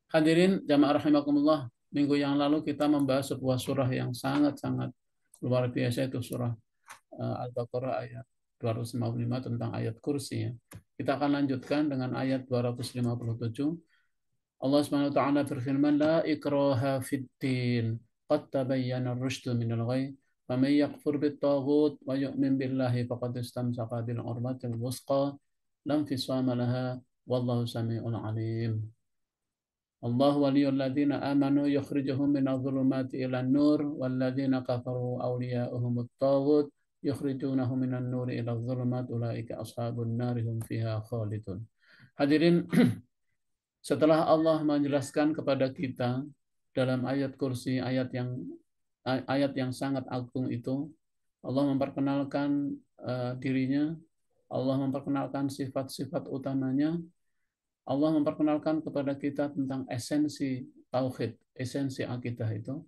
Hadirin jamaah rahimakumullah, minggu yang lalu kita membahas sebuah surah yang sangat-sangat luar biasa, itu surah Al-Baqarah ayat 255 tentang ayat kursi ya. Kita akan lanjutkan dengan ayat 257. Allah Subhanahu wa taala berfirman, la ikraha fid din qad tabayyana ar-rusydu minal ghayy faman yakfur bit-taghut wa yu'min billahi faqad istamsaka bil urwatil wuthqa lam fisama laha wallahu samii'un 'aliim. Allah waliyul ladzina amanu yukhrijuhum minadh dhulumati ilan nur walladzina kafaru awliya'uhumut taghut yukhrijunahum minan nuri ilal dhulumat ulaika ashabun nari hum fiha khalidun. Hadirin, setelah Allah menjelaskan kepada kita dalam ayat kursi, ayat yang sangat agung itu, Allah memperkenalkan dirinya, Allah memperkenalkan sifat-sifat utamanya, Allah memperkenalkan kepada kita tentang esensi tauhid, esensi akidah itu.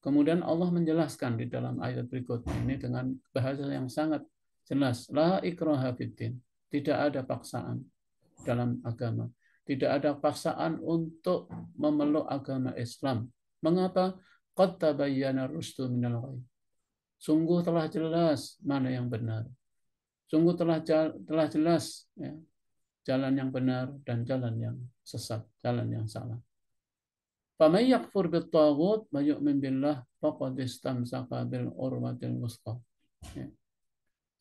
Kemudian Allah menjelaskan di dalam ayat berikutnya ini dengan bahasa yang sangat jelas. La ikraha fiddin. Tidak ada paksaan dalam agama. Tidak ada paksaan untuk memeluk agama Islam. Mengapa? Qad tabayyana rusdu minal ghayy. Sungguh telah jelas mana yang benar. Sungguh telah jelas ya, jalan yang benar dan jalan yang sesat, jalan yang salah. Faman yakfur bit-taghut wa yu'min billah faqad istamsaka bil urwatil wuthqa.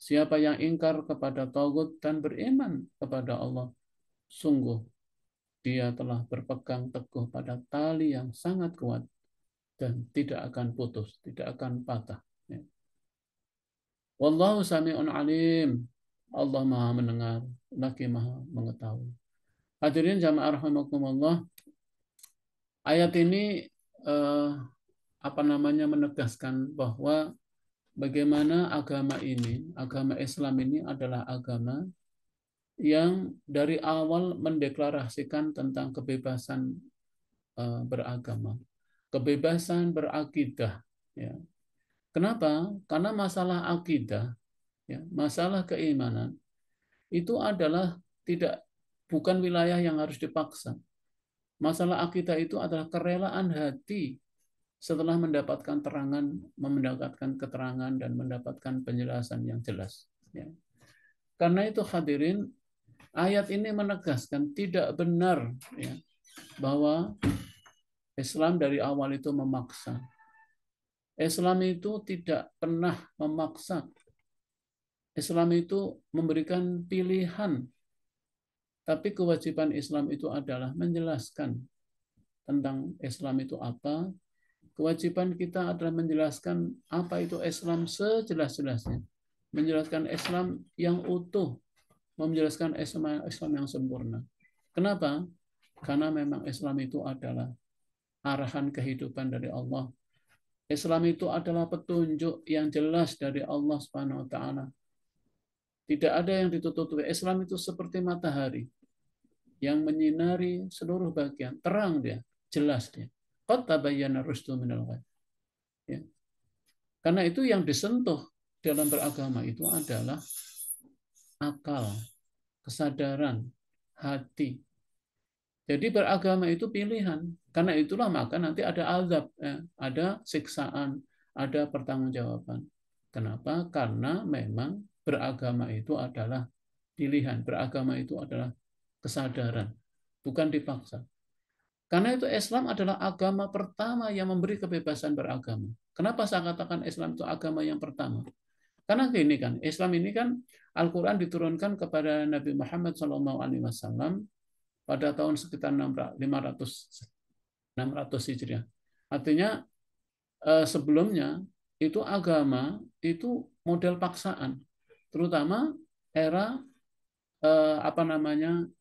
Siapa yang ingkar kepada taghut dan beriman kepada Allah, sungguh dia telah berpegang teguh pada tali yang sangat kuat dan tidak akan putus, tidak akan patah. Wallahu sami'un alim. Allah Maha mendengar, lagi Maha mengetahui. Hadirin jamaah rahimakumullah, ayat ini menegaskan bahwa bagaimana agama ini, agama Islam ini adalah agama yang dari awal mendeklarasikan tentang kebebasan beragama, kebebasan berakidah. Ya. Kenapa? Karena masalah akidah, ya, masalah keimanan itu adalah bukan wilayah yang harus dipaksa. Masalah akidah itu adalah kerelaan hati setelah mendapatkan keterangan dan mendapatkan penjelasan yang jelas. Ya. Karena itu hadirin, ayat ini menegaskan tidak benar ya, bahwa Islam dari awal itu memaksa. Islam itu tidak pernah memaksa. Islam itu memberikan pilihan. Tapi kewajiban Islam itu adalah menjelaskan tentang Islam itu apa. Kewajiban kita adalah menjelaskan apa itu Islam sejelas-jelasnya. Menjelaskan Islam yang utuh. Menjelaskan Islam yang sempurna. Kenapa? Karena memang Islam itu adalah arahan kehidupan dari Allah. Islam itu adalah petunjuk yang jelas dari Allah Subhanahu wa taala. Tidak ada yang ditutupi. Islam itu seperti matahari yang menyinari seluruh bagian. Terang dia, jelas dia. Qad tabayyana rusdu minal ghayy. Ya. Karena itu yang disentuh dalam beragama itu adalah akal, kesadaran, hati. Jadi beragama itu pilihan. Karena itulah maka nanti ada azab, ya. Ada siksaan, ada pertanggungjawaban. Kenapa? Karena memang beragama itu adalah pilihan. Beragama itu adalah kesadaran, bukan dipaksa. Karena itu Islam adalah agama pertama yang memberi kebebasan beragama. Kenapa saya katakan Islam itu agama yang pertama? Karena gini kan, Islam ini kan Al-Quran diturunkan kepada Nabi Muhammad SAW pada tahun sekitar 600 Hijriah. Artinya sebelumnya itu agama itu model paksaan, terutama era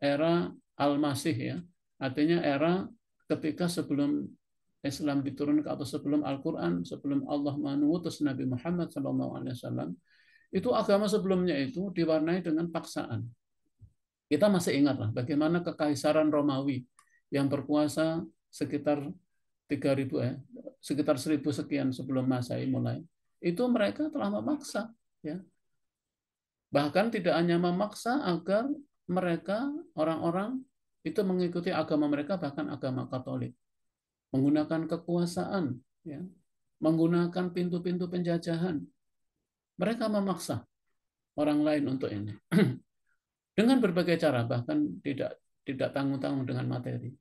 era Al-Masih ya. Artinya era ketika sebelum Islam diturunkan atau sebelum Al-Quran, sebelum Allah mengutus Nabi Muhammad SAW, itu agama sebelumnya itu diwarnai dengan paksaan. Kita masih ingatlah bagaimana kekaisaran Romawi yang berkuasa sekitar 3000 sekitar 1000 sekian sebelum Masehi mulai. Itu mereka telah memaksa ya. Bahkan tidak hanya memaksa agar mereka orang-orang itu mengikuti agama mereka, bahkan agama Katolik, menggunakan kekuasaan, ya, menggunakan pintu-pintu penjajahan. Mereka memaksa orang lain untuk ini dengan berbagai cara, bahkan tidak tanggung-tanggung dengan materi.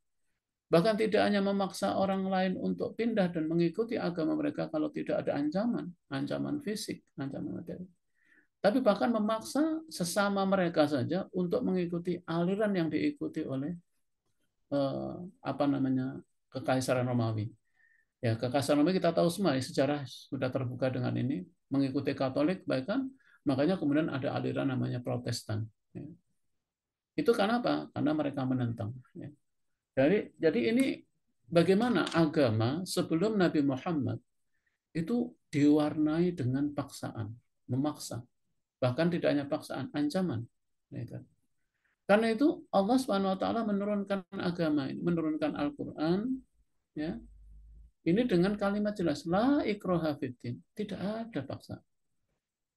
Bahkan tidak hanya memaksa orang lain untuk pindah dan mengikuti agama mereka kalau tidak ada ancaman fisik, ancaman materi. Tapi bahkan memaksa sesama mereka saja untuk mengikuti aliran yang diikuti oleh apa namanya Kekaisaran Romawi. Ya, Kekaisaran Romawi kita tahu semua, sejarah sudah terbuka dengan ini, mengikuti Katolik, bahkan makanya kemudian ada aliran namanya Protestan. Ya. Itu karena apa? Karena mereka menentang. Ya. Jadi ini bagaimana agama sebelum Nabi Muhammad itu diwarnai dengan paksaan, memaksa. Bahkan tidak hanya paksaan, ancaman. Ya kan? Karena itu Allah Subhanahu wa taala menurunkan agama ini, menurunkan Al-Qur'an, ya. Ini dengan kalimat jelas, la ikraha fiddin, tidak ada paksa.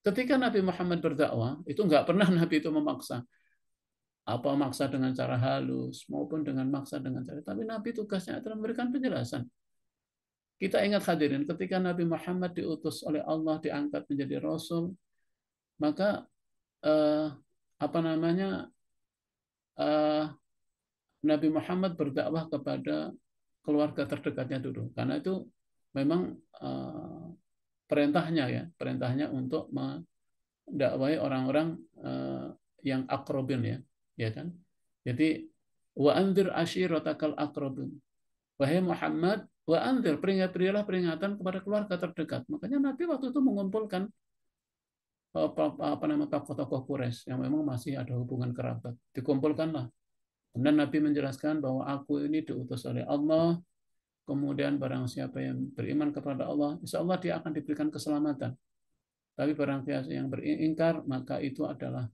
Ketika Nabi Muhammad berdakwah, itu nggak pernah Nabi itu memaksa. Apa maksa dengan cara halus maupun dengan maksa dengan cara, tapi Nabi tugasnya adalah memberikan penjelasan. Kita ingat hadirin, ketika Nabi Muhammad diutus oleh Allah, diangkat menjadi Rasul, maka apa namanya eh, Nabi Muhammad berdakwah kepada keluarga terdekatnya dulu, karena itu memang perintahnya untuk mendakwai orang-orang yang akrobin, ya kan. Jadi wa anzir ashiratakal akrobin, wahai Muhammad, wa anzir, berilah peringatan kepada keluarga terdekat. Makanya Nabi waktu itu mengumpulkan apa nama tokoh-tokoh Quraisy yang memang masih ada hubungan kerabat, dikumpulkanlah. Kemudian Nabi menjelaskan bahwa aku ini diutus oleh Allah, kemudian barang siapa yang beriman kepada Allah, insya Allah dia akan diberikan keselamatan. Tapi barang siapa yang beringkar, maka itu adalah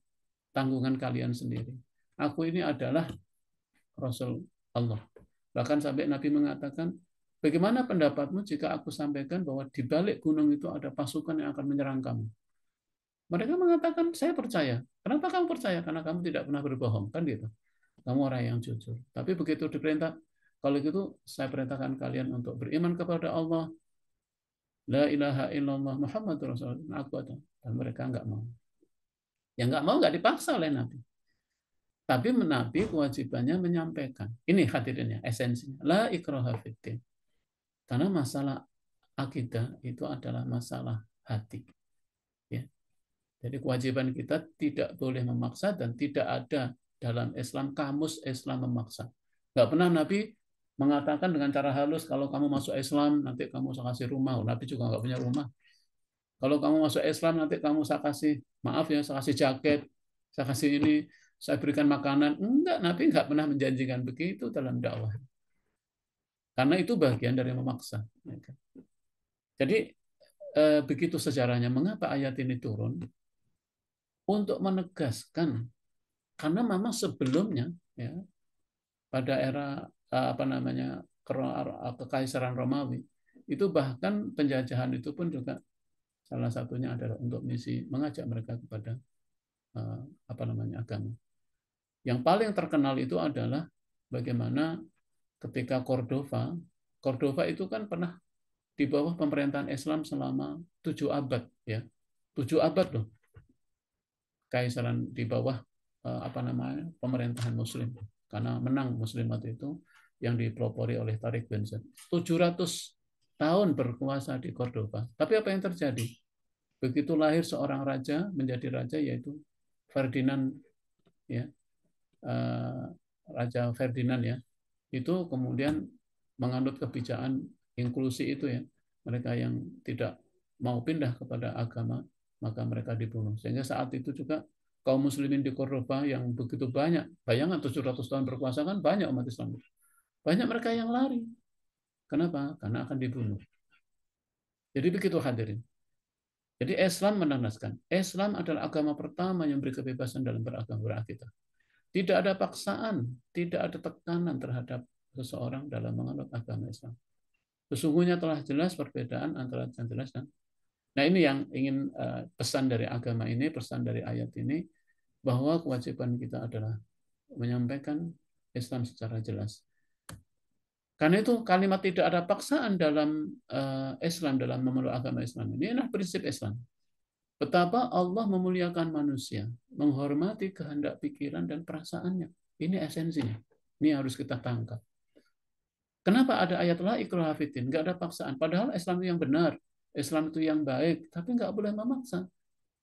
tanggungan kalian sendiri. Aku ini adalah Rasul Allah. Bahkan sampai Nabi mengatakan, bagaimana pendapatmu jika aku sampaikan bahwa di balik gunung itu ada pasukan yang akan menyerang kamu? Mereka mengatakan, saya percaya. Kenapa kamu percaya? Karena kamu tidak pernah berbohong, kan gitu. Kamu orang yang jujur. Tapi begitu diperintah, kalau gitu saya perintahkan kalian untuk beriman kepada Allah, la ilaha illallah Muhammad Rasulullah, aku ada. Dan mereka nggak mau. Yang nggak mau nggak dipaksa oleh Nabi. Tapi Nabi kewajibannya menyampaikan. Ini hadirinnya, esensinya. La ikraha fiddin. Karena masalah akidah itu adalah masalah hati. Ya. Jadi kewajiban kita tidak boleh memaksa dan tidak ada dalam Islam kamus Islam memaksa. Nggak pernah Nabi mengatakan dengan cara halus, kalau kamu masuk Islam nanti kamu saya kasih rumah. Nabi juga nggak punya rumah. Kalau kamu masuk Islam nanti kamu saya kasih, maaf ya, saya kasih jaket, saya kasih ini, saya berikan makanan. Enggak, Nabi nggak pernah menjanjikan begitu dalam dakwah. Karena itu bagian dari memaksa. Jadi begitu sejarahnya mengapa ayat ini turun, untuk menegaskan, karena memang sebelumnya, ya, pada era apa namanya Kekaisaran Romawi, itu bahkan penjajahan itu pun juga salah satunya adalah untuk misi mengajak mereka kepada apa namanya agama. Yang paling terkenal itu adalah bagaimana ketika Cordova itu kan pernah di bawah pemerintahan Islam selama 7 abad, ya, 7 abad loh, kaisaran di bawah apa namanya pemerintahan Muslim, karena menang Muslim waktu itu yang dipelopori oleh Tariq bin Ziyad. 700 tahun berkuasa di Cordova. Tapi apa yang terjadi? Begitu lahir seorang raja, menjadi raja, yaitu Ferdinand, ya, Raja Ferdinand, ya, itu kemudian menganut kebijakan inklusi itu, ya, mereka yang tidak mau pindah kepada agama maka mereka dibunuh. Sehingga saat itu juga kaum muslimin di Cordova yang begitu banyak, bayangan 700 tahun berkuasa kan banyak umat Islam. Banyak mereka yang lari. Kenapa? Karena akan dibunuh. Jadi begitu hadirin. Jadi Islam menegaskan, Islam adalah agama pertama yang beri kebebasan dalam beragama berakidah. Tidak ada paksaan, tidak ada tekanan terhadap seseorang dalam menganut agama Islam. Sesungguhnya telah jelas perbedaan antara yang jelas dan. Nah, ini yang ingin pesan dari agama ini, pesan dari ayat ini, bahwa kewajiban kita adalah menyampaikan Islam secara jelas. Karena itu kalimat tidak ada paksaan dalam Islam, dalam memeluk agama Islam. Ini adalah prinsip Islam. Betapa Allah memuliakan manusia, menghormati kehendak pikiran dan perasaannya. Ini esensinya. Ini harus kita tangkap. Kenapa ada ayat la ikraha fiddin? Nggak ada paksaan. Padahal Islam itu yang benar. Islam itu yang baik. Tapi nggak boleh memaksa.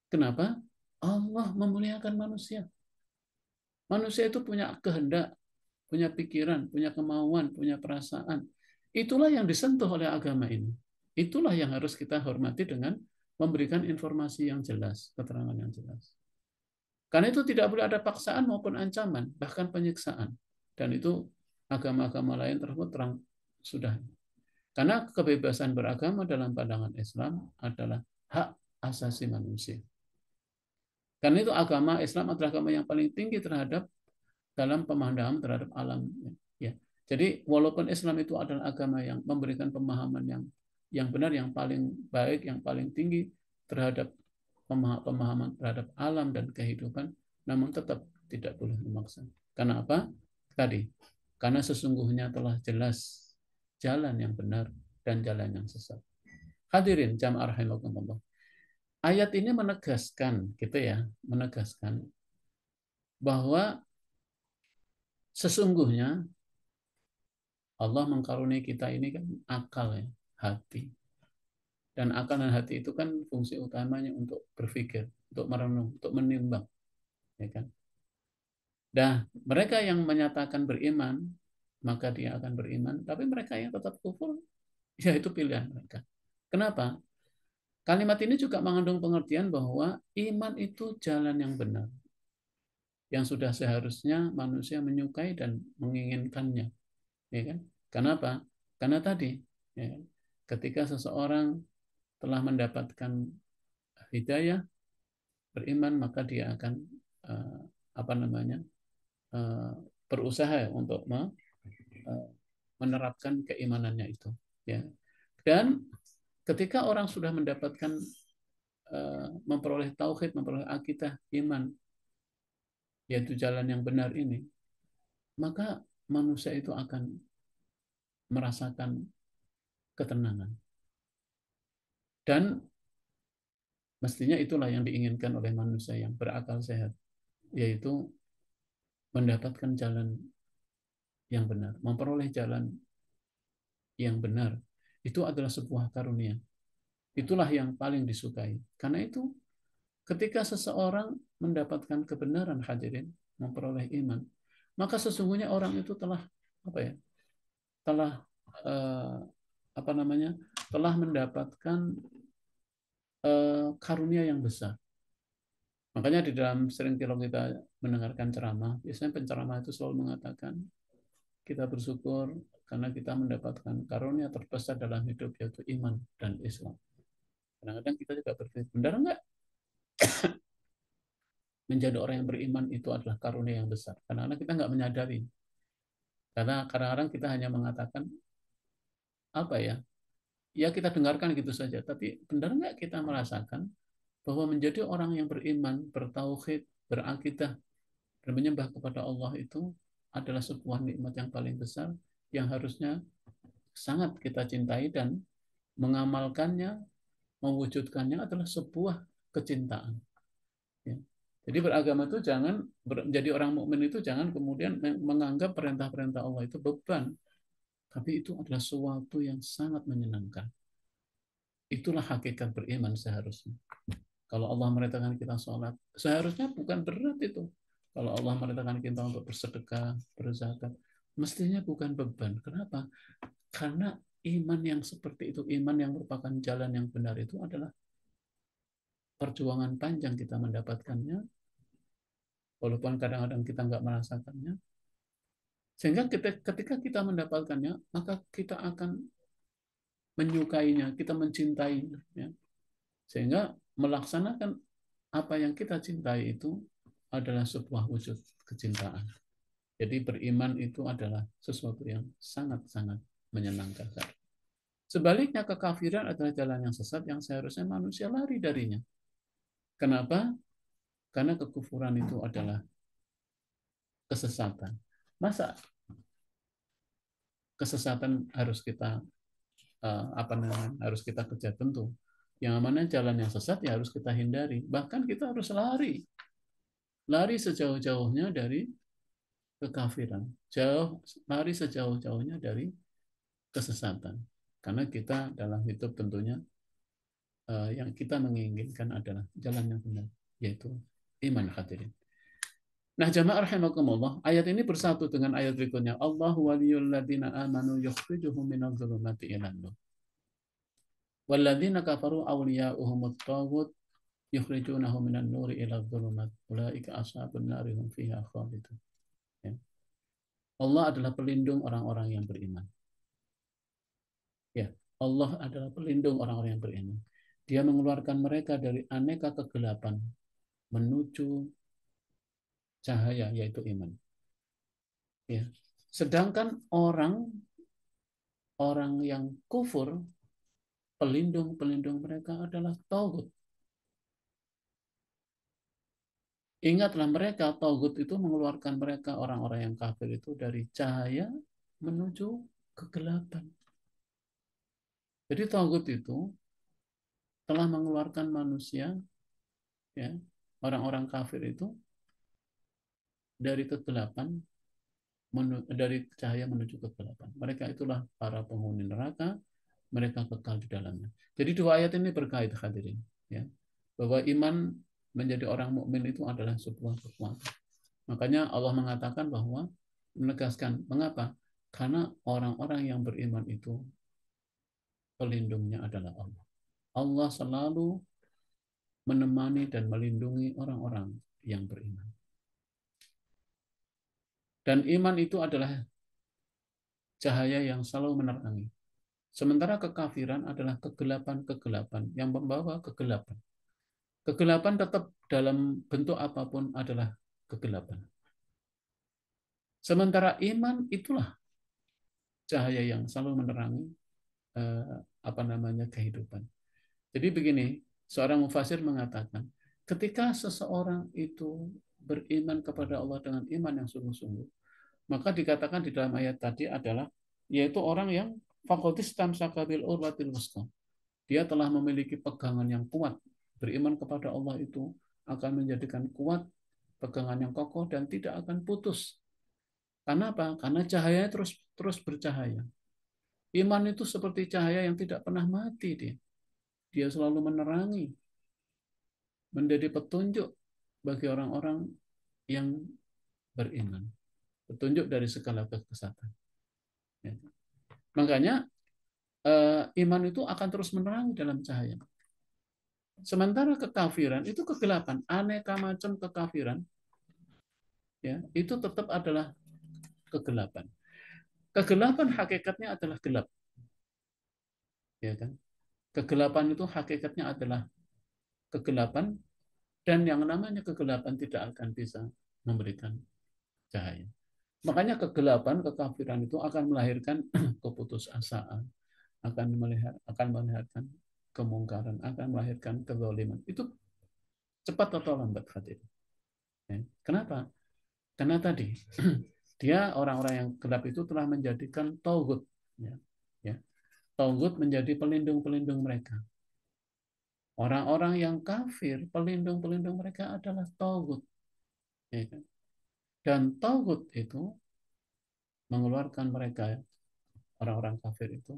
Kenapa? Allah memuliakan manusia. Manusia itu punya kehendak, punya pikiran, punya kemauan, punya perasaan. Itulah yang disentuh oleh agama ini. Itulah yang harus kita hormati dengan memberikan informasi yang jelas, keterangan yang jelas. Karena itu tidak boleh ada paksaan maupun ancaman, bahkan penyiksaan. Dan itu agama-agama lain tersebut terang sudah. Karena kebebasan beragama dalam pandangan Islam adalah hak asasi manusia. Karena itu agama Islam adalah agama yang paling tinggi terhadap dalam pemahaman terhadap alam. Ya. Jadi walaupun Islam itu adalah agama yang memberikan pemahaman yang benar, yang paling baik, yang paling tinggi terhadap pemahaman terhadap alam dan kehidupan, namun tetap tidak boleh memaksa. Karena apa? Tadi, karena sesungguhnya telah jelas jalan yang benar dan jalan yang sesat. Hadirin jamaah rahimakumullah. Ayat ini menegaskan, gitu ya, menegaskan bahwa sesungguhnya Allah mengkaruniai kita ini kan akal ya, hati. Dan akal dan hati itu kan fungsi utamanya untuk berpikir, untuk merenung, untuk menimbang, ya kan? Nah, mereka yang menyatakan beriman, maka dia akan beriman. Tapi mereka yang tetap kufur, ya itu pilihan mereka. Kenapa? Kalimat ini juga mengandung pengertian bahwa iman itu jalan yang benar, yang sudah seharusnya manusia menyukai dan menginginkannya, ya kan? Kenapa? Karena tadi, ya, ketika seseorang telah mendapatkan hidayah, beriman, maka dia akan apa namanya berusaha untuk menerapkan keimanannya itu. Ya. Dan ketika orang sudah mendapatkan memperoleh tauhid, memperoleh akidah, iman, yaitu jalan yang benar ini, maka manusia itu akan merasakan ketenangan. Dan mestinya itulah yang diinginkan oleh manusia yang berakal sehat, yaitu mendapatkan jalan yang benar, memperoleh jalan yang benar. Itu adalah sebuah karunia. Itulah yang paling disukai. Karena itu ketika seseorang mendapatkan kebenaran, hadirin, memperoleh iman, maka sesungguhnya orang itu telah apa ya? Telah apa namanya? Telah mendapatkan karunia yang besar. Makanya di dalam sering kalau kita mendengarkan ceramah, biasanya penceramah itu selalu mengatakan kita bersyukur karena kita mendapatkan karunia terbesar dalam hidup, yaitu iman dan Islam. Kadang-kadang kita juga berpikir, benar enggak menjadi orang yang beriman itu adalah karunia yang besar? Karena kita nggak menyadari. Karena kadang-kadang kita hanya mengatakan, apa ya, ya kita dengarkan gitu saja. Tapi benar nggak kita merasakan bahwa menjadi orang yang beriman, bertauhid, berakidah, dan menyembah kepada Allah itu adalah sebuah nikmat yang paling besar yang harusnya sangat kita cintai, dan mengamalkannya, mewujudkannya adalah sebuah kecintaan. Ya. Jadi beragama itu jangan menjadi orang mukmin itu jangan kemudian menganggap perintah-perintah Allah itu beban, tapi itu adalah sesuatu yang sangat menyenangkan. Itulah hakikat beriman seharusnya. Kalau Allah merintahkan kita sholat, seharusnya bukan berat itu. Kalau Allah merintahkan kita untuk bersedekah, berzakat, mestinya bukan beban. Kenapa? Karena iman yang seperti itu, iman yang merupakan jalan yang benar itu adalah perjuangan panjang kita mendapatkannya, walaupun kadang-kadang kita nggak merasakannya. Sehingga ketika kita mendapatkannya, maka kita akan menyukainya, kita mencintainya. Ya. Sehingga melaksanakan apa yang kita cintai itu adalah sebuah wujud kecintaan. Jadi beriman itu adalah sesuatu yang sangat-sangat menyenangkan. Sebaliknya kekafiran adalah jalan yang sesat yang seharusnya manusia lari darinya. Kenapa? Karena kekufuran itu adalah kesesatan. Masa kesesatan harus kita harus kita kejar? Tentu yang mana jalan yang sesat ya harus kita hindari, bahkan kita harus lari sejauh-jauhnya dari kekafiran, lari sejauh-jauhnya dari kesesatan, karena kita dalam hidup tentunya yang kita menginginkan adalah jalan yang benar, yaitu iman. Hadirin. Nah, jamaah rahimakumullah, ayat ini bersatu dengan ayat berikutnya. Allahu waliyul ladzina amanu yukhrijuhum minadh dhulumati ilan nur. Walladzina kafaru awliya'uhumut taghut yukhrijunahum minan nuri ilal dhulumat. Ulaika ashabun nari hum fiha khalidun. Ya. Allah adalah pelindung orang-orang yang beriman. Ya, Allah adalah pelindung orang-orang yang beriman. Dia mengeluarkan mereka dari aneka kegelapan menuju cahaya, yaitu iman. Ya. Sedangkan orang yang kufur, pelindung mereka adalah tauhid. Ingatlah, mereka tauhid itu mengeluarkan mereka orang-orang yang kafir itu dari cahaya menuju kegelapan. Jadi tauhid itu telah mengeluarkan manusia, ya, orang-orang kafir itu dari kegelapan, dari cahaya menuju kegelapan. Mereka itulah para penghuni neraka, mereka kekal di dalamnya. Jadi dua ayat ini berkait, hadirin, ya, bahwa iman menjadi orang mukmin itu adalah sebuah kekuatan. Makanya Allah mengatakan bahwa, menegaskan, mengapa? Karena orang-orang yang beriman itu pelindungnya adalah Allah. Allah selalu menemani dan melindungi orang-orang yang beriman. Dan iman itu adalah cahaya yang selalu menerangi. Sementara kekafiran adalah kegelapan-kegelapan yang membawa kegelapan. Kegelapan tetap dalam bentuk apapun adalah kegelapan. Sementara iman itulah cahaya yang selalu menerangi kehidupan. Jadi begini, seorang mufasir mengatakan, ketika seseorang itu beriman kepada Allah dengan iman yang sungguh-sungguh, maka dikatakan di dalam ayat tadi adalah, yaitu orang yang faqadis tamsaka bil urwatil wuthqa. Dia telah memiliki pegangan yang kuat. Beriman kepada Allah itu akan menjadikan kuat pegangan yang kokoh dan tidak akan putus. Karena apa? Karena cahayanya terus bercahaya. Iman itu seperti cahaya yang tidak pernah mati. Dia selalu menerangi, menjadi petunjuk bagi orang-orang yang beriman. Petunjuk dari segala kesesatan. Ya. Makanya iman itu akan terus menerangi dalam cahaya. Sementara kekafiran itu kegelapan, aneka macam kekafiran, ya, itu tetap adalah kegelapan. Kegelapan hakikatnya adalah gelap, ya kan? Kegelapan itu hakikatnya adalah kegelapan, dan yang namanya kegelapan tidak akan bisa memberikan cahaya. Makanya kegelapan, kekafiran itu akan melahirkan keputusasaan, akan melahirkan kemungkaran, akan melahirkan kezaliman. Itu cepat atau lambat, hadir. Ya. Kenapa? Karena tadi dia, orang-orang yang gelap itu telah menjadikan tauhid, ya, ya. Tauhid menjadi pelindung-pelindung mereka. Orang-orang yang kafir, pelindung-pelindung mereka adalah tauhid, ya kan? Dan tauhid itu mengeluarkan mereka, orang-orang kafir itu,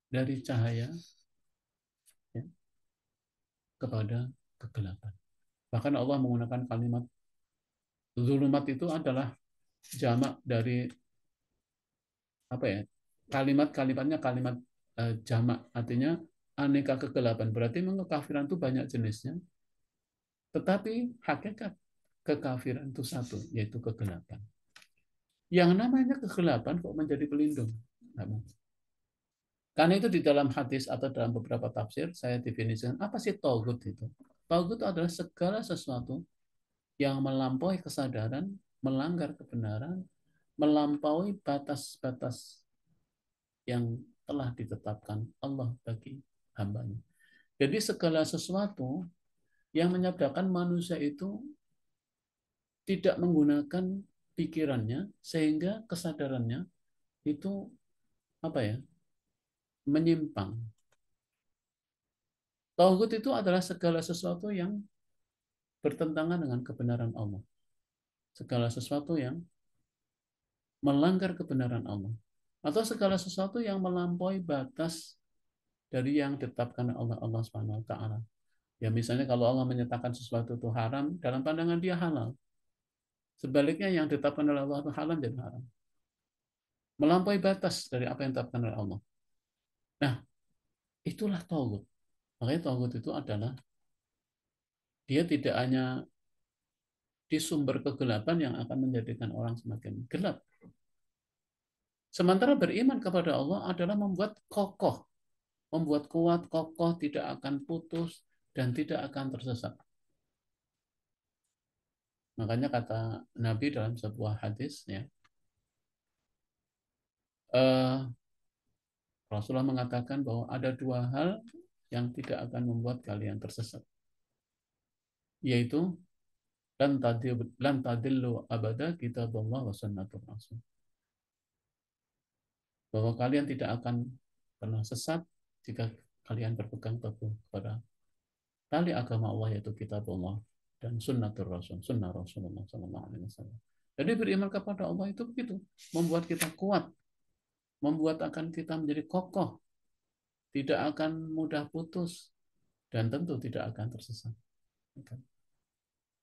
dari cahaya, ya, kepada kegelapan. Bahkan Allah menggunakan kalimat zulumat, itu adalah jamak dari apa ya? Kalimatnya kalimat jamak, artinya aneka kegelapan. Berarti memang kekafiran itu banyak jenisnya, tetapi hakikat kekafiran itu satu, yaitu kegelapan. Yang namanya kegelapan kok menjadi pelindung? Karena itu di dalam hadis atau dalam beberapa tafsir saya definisikan, apa sih tauhid itu? Tauhid adalah segala sesuatu yang melampaui kesadaran, melanggar kebenaran, melampaui batas-batas yang telah ditetapkan Allah bagi hambanya. Jadi segala sesuatu yang menyebabkan manusia itu tidak menggunakan pikirannya sehingga kesadarannya itu apa ya, menyimpang. Tauhid itu adalah segala sesuatu yang bertentangan dengan kebenaran Allah. Segala sesuatu yang melanggar kebenaran Allah. Atau segala sesuatu yang melampaui batas dari yang ditetapkan oleh Allah Subhanahu wa taala. Ya misalnya kalau Allah menyatakan sesuatu itu haram, dalam pandangan dia halal. Sebaliknya yang ditetapkan oleh Allah itu halal jadi haram. Melampaui batas dari apa yang ditetapkan oleh Allah. Nah, itulah tauhid. Makanya tauhid itu adalah dia tidak hanya di sumber kegelapan yang akan menjadikan orang semakin gelap. Sementara beriman kepada Allah adalah membuat kokoh, membuat kuat, kokoh, tidak akan putus, dan tidak akan tersesat. Makanya kata Nabi dalam sebuah hadis, ya, Rasulullah mengatakan bahwa ada dua hal yang tidak akan membuat kalian tersesat, yaitu lan tadillu abada kitabullah wa sunnatur rasul. Bahwa kalian tidak akan pernah sesat jika kalian berpegang teguh pada tali agama Allah, yaitu kitabullah dan sunnatur rasul, sunnah Rasulullah SAW. Jadi beriman kepada Allah itu begitu, membuat kita kuat, membuat akan kita menjadi kokoh, tidak akan mudah putus, dan tentu tidak akan tersesat.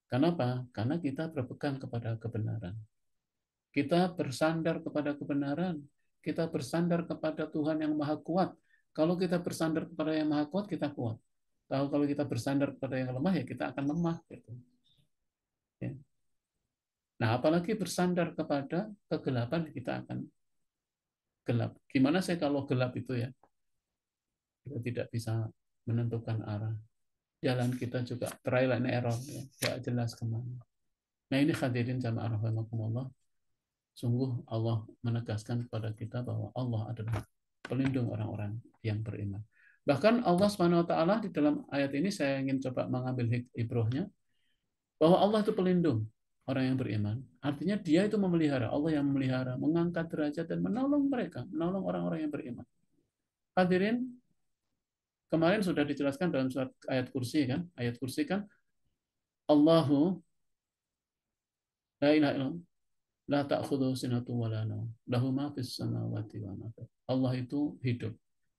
Kenapa? Karena kita berpegang kepada kebenaran. Kita bersandar kepada kebenaran. Kita bersandar kepada Tuhan yang Maha Kuat. Kalau kita bersandar kepada yang Maha Kuat, kita kuat. Tahu kalau kita bersandar kepada yang lemah, ya kita akan lemah. Gitu. Ya. Nah, apalagi bersandar kepada kegelapan, kita akan gelap. Gimana saya kalau gelap itu ya? Kita tidak bisa menentukan arah. Jalan kita juga trial and error, ya. Tidak jelas kemana. Nah, ini hadirin jamaah rahimakumullah. Sungguh Allah menegaskan kepada kita bahwa Allah adalah pelindung orang-orang yang beriman. Bahkan Allah Subhanahu wa taala di dalam ayat ini saya ingin coba mengambil ibrahnya bahwa Allah itu pelindung orang yang beriman. Artinya dia itu memelihara, Allah yang memelihara, mengangkat derajat dan menolong mereka, menolong orang-orang yang beriman. Hadirin, kemarin sudah dijelaskan dalam surat ayat kursi kan? Ayat kursi kan Allahu la ilaha illallah la ta'khudhu sinatu wa la naum lahu ma fis samawati wa ma fil. Allah itu hidup.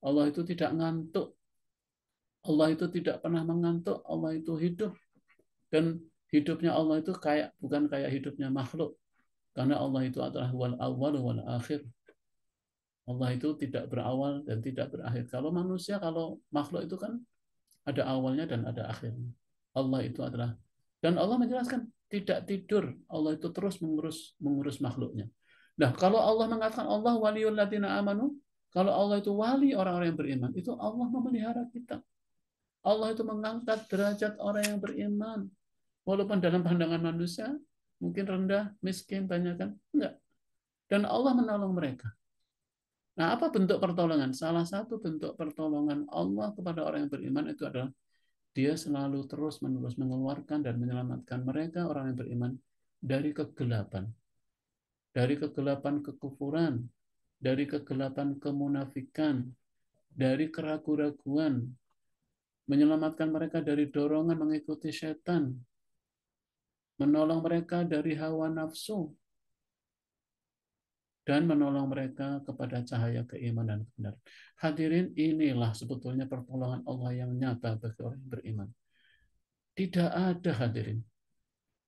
Allah itu tidak ngantuk. Allah itu tidak pernah mengantuk. Allah itu hidup. Dan hidupnya Allah itu kayak bukan kayak hidupnya makhluk. Karena Allah itu adalah wal awwal wal akhir. Allah itu tidak berawal dan tidak berakhir. Kalau manusia, kalau makhluk itu kan ada awalnya dan ada akhirnya. Allah itu adalah, dan Allah menjelaskan tidak tidur. Allah itu terus mengurus mengurus makhluknya. Nah, kalau Allah mengatakan Allah waliul ladzina amanu, kalau Allah itu wali orang-orang yang beriman, itu Allah memelihara kita. Allah itu mengangkat derajat orang yang beriman. Walaupun dalam pandangan manusia mungkin rendah, miskin, banyak kan? Enggak. Dan Allah menolong mereka. Nah, apa bentuk pertolongan? Salah satu bentuk pertolongan Allah kepada orang yang beriman itu adalah dia selalu terus-menerus mengeluarkan dan menyelamatkan mereka, orang yang beriman, dari kegelapan. Dari kegelapan kekufuran, dari kegelapan kemunafikan, dari keraguan-raguan, menyelamatkan mereka dari dorongan mengikuti setan, menolong mereka dari hawa nafsu, dan menolong mereka kepada cahaya keimanan dan kebenaran. Hadirin, inilah sebetulnya pertolongan Allah yang nyata bagi orang yang beriman. Tidak ada, hadirin,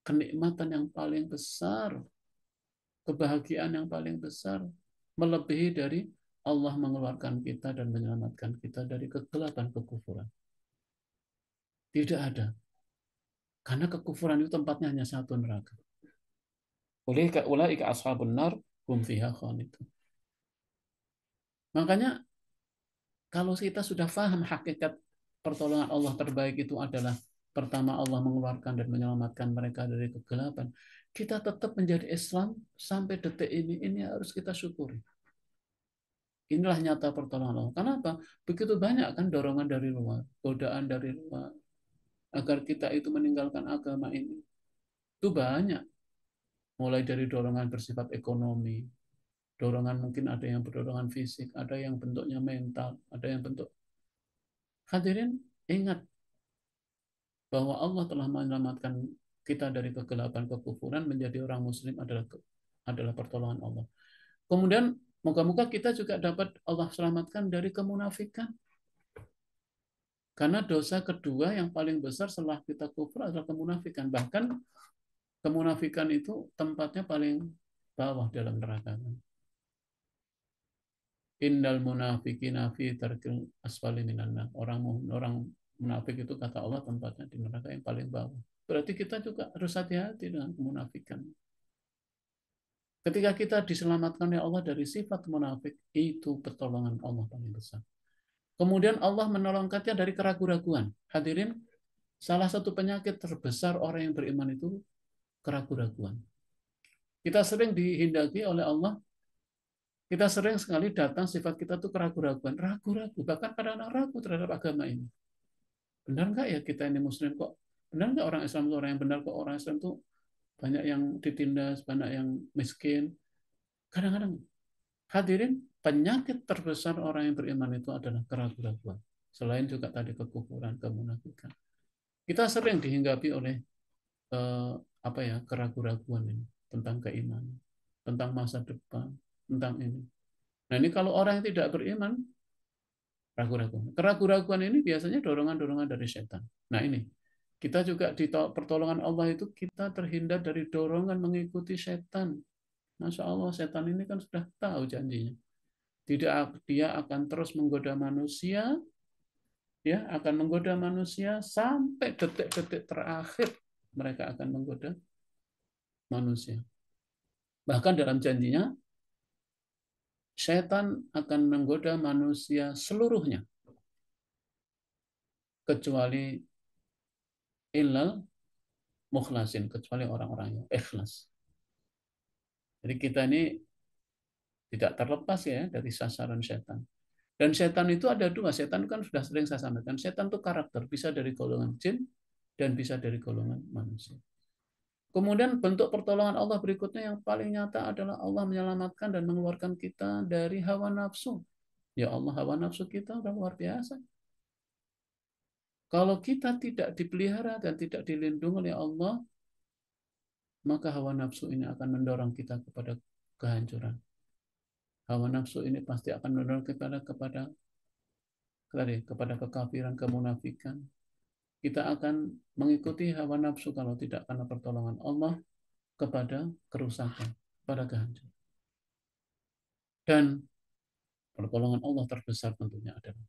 kenikmatan yang paling besar, kebahagiaan yang paling besar, melebihi dari Allah mengeluarkan kita dan menyelamatkan kita dari kegelapan kekufuran. Tidak ada. Karena kekufuran itu tempatnya hanya satu, neraka. Ulaika ashabun nar hum fiha khalidun. Makanya kalau kita sudah paham hakikat pertolongan Allah terbaik itu adalah pertama Allah mengeluarkan dan menyelamatkan mereka dari kegelapan, kita tetap menjadi Islam sampai detik ini harus kita syukuri. Inilah nyata pertolongan Allah. Kenapa? Begitu banyak kan dorongan dari luar, godaan dari luar, agar kita itu meninggalkan agama ini. Itu banyak. mulai dari dorongan bersifat ekonomi, dorongan mungkin ada yang berdorongan fisik, ada yang bentuknya mental, ada yang bentuk. Hadirin, ingat bahwa Allah telah menyelamatkan kita dari kegelapan kekufuran menjadi orang muslim adalah pertolongan Allah. Kemudian moga-moga kita juga dapat Allah selamatkan dari kemunafikan. Karena dosa kedua yang paling besar setelah kita kufur adalah kemunafikan. Bahkan kemunafikan itu tempatnya paling bawah dalam neraka. Innal munafiqina fi tarkil asfali minan nar. Orang munafik itu kata Allah tempatnya di neraka yang paling bawah. Berarti kita juga harus hati-hati dengan kemunafikan. Ketika kita diselamatkan oleh Allah dari sifat munafik, itu pertolongan Allah paling besar. Kemudian Allah menolongkannya dari keraguan-raguan. Hadirin, salah satu penyakit terbesar orang yang beriman itu keraguan-raguan. Kita sering dihindari oleh Allah. Kita sering sekali datang sifat kita tuh keraguan-raguan, ragu-ragu, bahkan kadang-kadang ragu terhadap agama ini. Benar nggak ya kita ini Muslim kok? Benar nggak orang Islam itu orang yang benar kok? Orang Islam itu banyak yang ditindas, banyak yang miskin. Kadang-kadang hadirin, penyakit terbesar orang yang beriman itu adalah keraguan-raguan. Selain juga tadi kekufuran, kemunafikan. Kita sering dihinggapi oleh keraguan-raguan ini tentang keimanan, tentang masa depan, tentang ini. Nah ini kalau orang yang tidak beriman, ragu-raguan. Keraguan-raguan ini biasanya dorongan-dorongan dari setan. Nah ini, kita juga di pertolongan Allah itu kita terhindar dari dorongan mengikuti setan. Masya Allah, setan ini kan sudah tahu janjinya. Tidak, dia akan terus menggoda manusia, ya akan menggoda manusia sampai detik-detik terakhir mereka akan menggoda manusia. Bahkan dalam janjinya, setan akan menggoda manusia seluruhnya, kecuali illal mukhlasin, kecuali orang-orang yang ikhlas. Jadi kita ini tidak terlepas ya dari sasaran setan. Dan setan itu ada dua. Setan kan sudah sering saya sampaikan. Setan itu karakter, bisa dari golongan jin dan bisa dari golongan manusia. Kemudian bentuk pertolongan Allah berikutnya yang paling nyata adalah Allah menyelamatkan dan mengeluarkan kita dari hawa nafsu. Ya Allah, hawa nafsu kita udah luar biasa. Kalau kita tidak dipelihara dan tidak dilindungi oleh Allah, maka hawa nafsu ini akan mendorong kita kepada kehancuran. Hawa nafsu ini pasti akan mendorong kita kepada kekafiran, kemunafikan. Kita akan mengikuti hawa nafsu kalau tidak karena pertolongan Allah kepada kerusakan, pada kehancuran. Dan pertolongan Allah terbesar tentunya adalah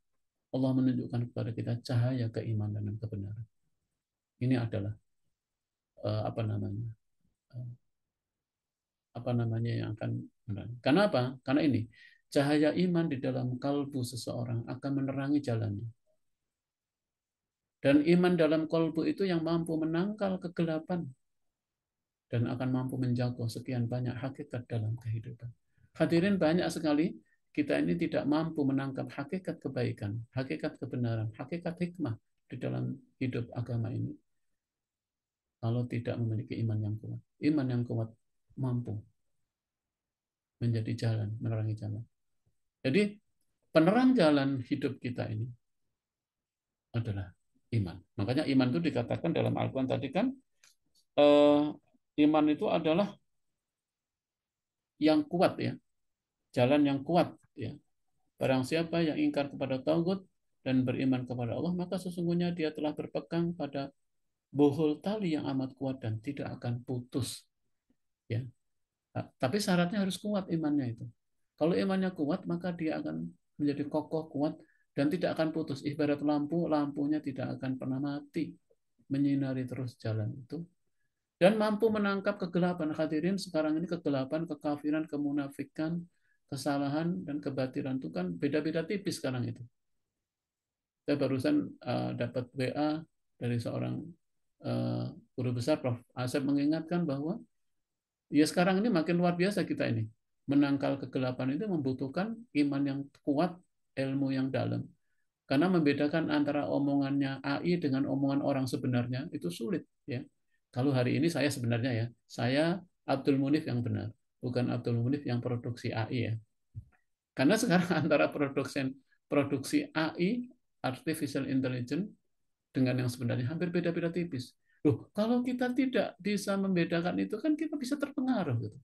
Allah menunjukkan kepada kita cahaya keimanan dan kebenaran. Ini adalah apa namanya yang akan menerangi. Kenapa? Karena ini cahaya iman di dalam kalbu seseorang akan menerangi jalannya. Dan iman dalam kalbu itu yang mampu menangkal kegelapan dan akan mampu menjaga sekian banyak hakikat dalam kehidupan. Hadirin, banyak sekali kita ini tidak mampu menangkap hakikat kebaikan, hakikat kebenaran, hakikat hikmah di dalam hidup agama ini kalau tidak memiliki iman yang kuat. Iman yang kuat mampu menjadi jalan, menerangi jalan. Jadi penerang jalan hidup kita ini adalah iman. Makanya iman itu dikatakan dalam Al-Quran tadi kan, iman itu adalah yang kuat ya, jalan yang kuat ya. Barang siapa yang ingkar kepada Tauhid dan beriman kepada Allah, maka sesungguhnya dia telah berpegang pada bohol tali yang amat kuat dan tidak akan putus ya. Tapi syaratnya harus kuat imannya itu. Kalau imannya kuat, maka dia akan menjadi kokoh, kuat, dan tidak akan putus. Ibarat lampu, lampunya tidak akan pernah mati, menyinari terus jalan itu. Dan mampu menangkap kegelapan. Hadirin, sekarang ini kegelapan, kekafiran, kemunafikan, kesalahan, dan kebatilan itu kan beda-beda tipis sekarang itu. Saya barusan dapat WA dari seorang guru besar, Prof. Asep, mengingatkan bahwa ya sekarang ini makin luar biasa kita ini. Menangkal kegelapan itu membutuhkan iman yang kuat, ilmu yang dalam. Karena membedakan antara omongannya AI dengan omongan orang sebenarnya itu sulit ya. Kalau hari ini saya sebenarnya ya, saya Abdul Munif yang benar, bukan Abdul Munif yang produksi AI ya. Karena sekarang antara produksi AI, artificial intelligence, dengan yang sebenarnya hampir beda-beda tipis. Loh, kalau kita tidak bisa membedakan itu kan kita bisa terpengaruh gitu.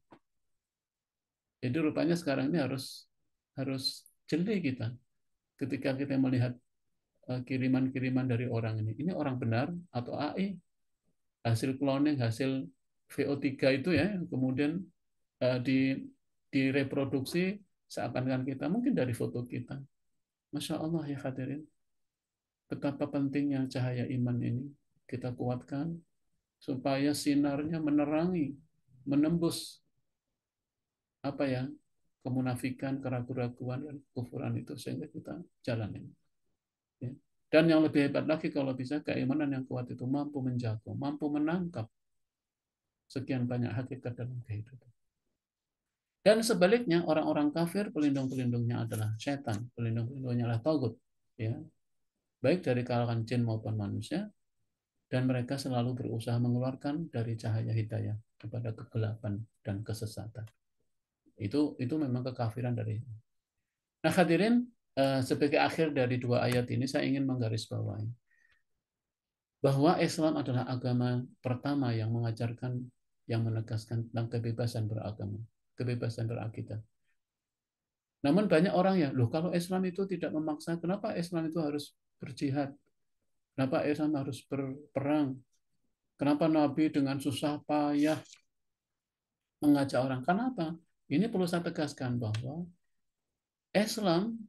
Jadi rupanya sekarang ini harus harus jeli kita ketika kita melihat kiriman-kiriman dari orang ini. Ini orang benar atau AI? Hasil cloning, hasil VO3 itu ya, kemudian di direproduksi seakan-akan kita, mungkin dari foto kita. Masya Allah ya hadirin, betapa pentingnya cahaya iman ini kita kuatkan supaya sinarnya menerangi, menembus apa ya, kemunafikan, keraguan-keraguan dan kufuran itu sehingga kita jalanin. Ya. Dan yang lebih hebat lagi kalau bisa keimanan yang kuat itu mampu menjaga, mampu menangkap sekian banyak hakikat dalam kehidupan. Dan sebaliknya orang-orang kafir pelindung-pelindungnya adalah setan, pelindung-pelindungnya adalah tagut, ya, baik dari kalangan jin maupun manusia, dan mereka selalu berusaha mengeluarkan dari cahaya hidayah kepada kegelapan dan kesesatan. Itu memang kekafiran dari. Nah hadirin, sebagai akhir dari dua ayat ini saya ingin menggarisbawahi bahwa Islam adalah agama pertama yang mengajarkan, yang menegaskan tentang kebebasan beragama, kebebasan berakidah. Namun banyak orang ya, loh kalau Islam itu tidak memaksa, kenapa Islam itu harus berjihad? Kenapa Islam harus berperang? Kenapa Nabi dengan susah payah mengajak orang? Kenapa? Ini perlu saya tegaskan bahwa Islam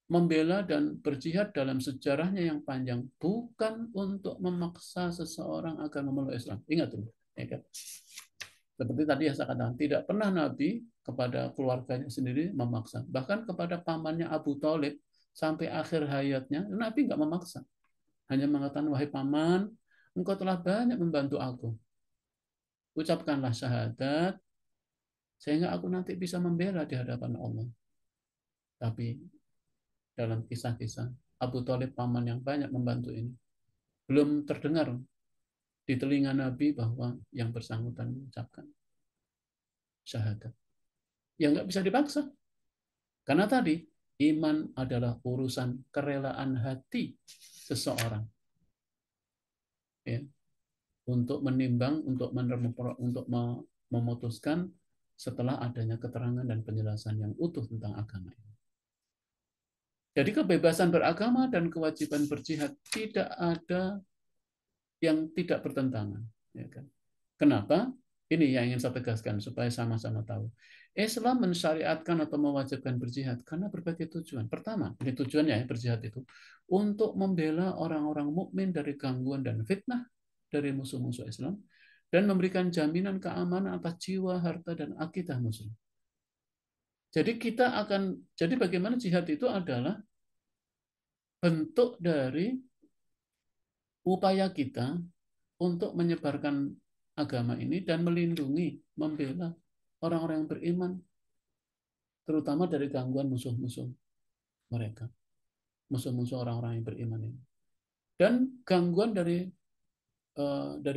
membela dan berjihad dalam sejarahnya yang panjang bukan untuk memaksa seseorang agar memeluk Islam. Ingat dulu, ya kan? Seperti tadi yang saya katakan, tidak pernah Nabi kepada keluarganya sendiri memaksa. Bahkan kepada pamannya Abu Thalib sampai akhir hayatnya, Nabi nggak memaksa. Hanya mengatakan, wahai paman, engkau telah banyak membantu aku. Ucapkanlah syahadat, sehingga aku nanti bisa membela di hadapan Allah. Tapi dalam kisah-kisah, Abu Thalib paman yang banyak membantu ini, belum terdengar di telinga Nabi bahwa yang bersangkutan mengucapkan syahadat. Ya nggak bisa dipaksa. Karena tadi, iman adalah urusan kerelaan hati seseorang. Ya, untuk menimbang, untuk memutuskan setelah adanya keterangan dan penjelasan yang utuh tentang agama ini. Jadi kebebasan beragama dan kewajiban berjihad tidak ada yang tidak bertentangan. Ya kan? Kenapa? Ini yang ingin saya tegaskan supaya sama-sama tahu. Islam mensyariatkan atau mewajibkan berjihad karena berbagai tujuan. Pertama, ini tujuannya ya berjihad itu untuk membela orang-orang mukmin dari gangguan dan fitnah dari musuh-musuh Islam dan memberikan jaminan keamanan atas jiwa, harta, dan akidah muslim. Jadi bagaimana jihad itu adalah bentuk dari upaya kita untuk menyebarkan agama ini dan melindungi, membela orang-orang yang beriman, terutama dari gangguan musuh-musuh mereka, musuh-musuh orang-orang yang beriman ini, dan gangguan dari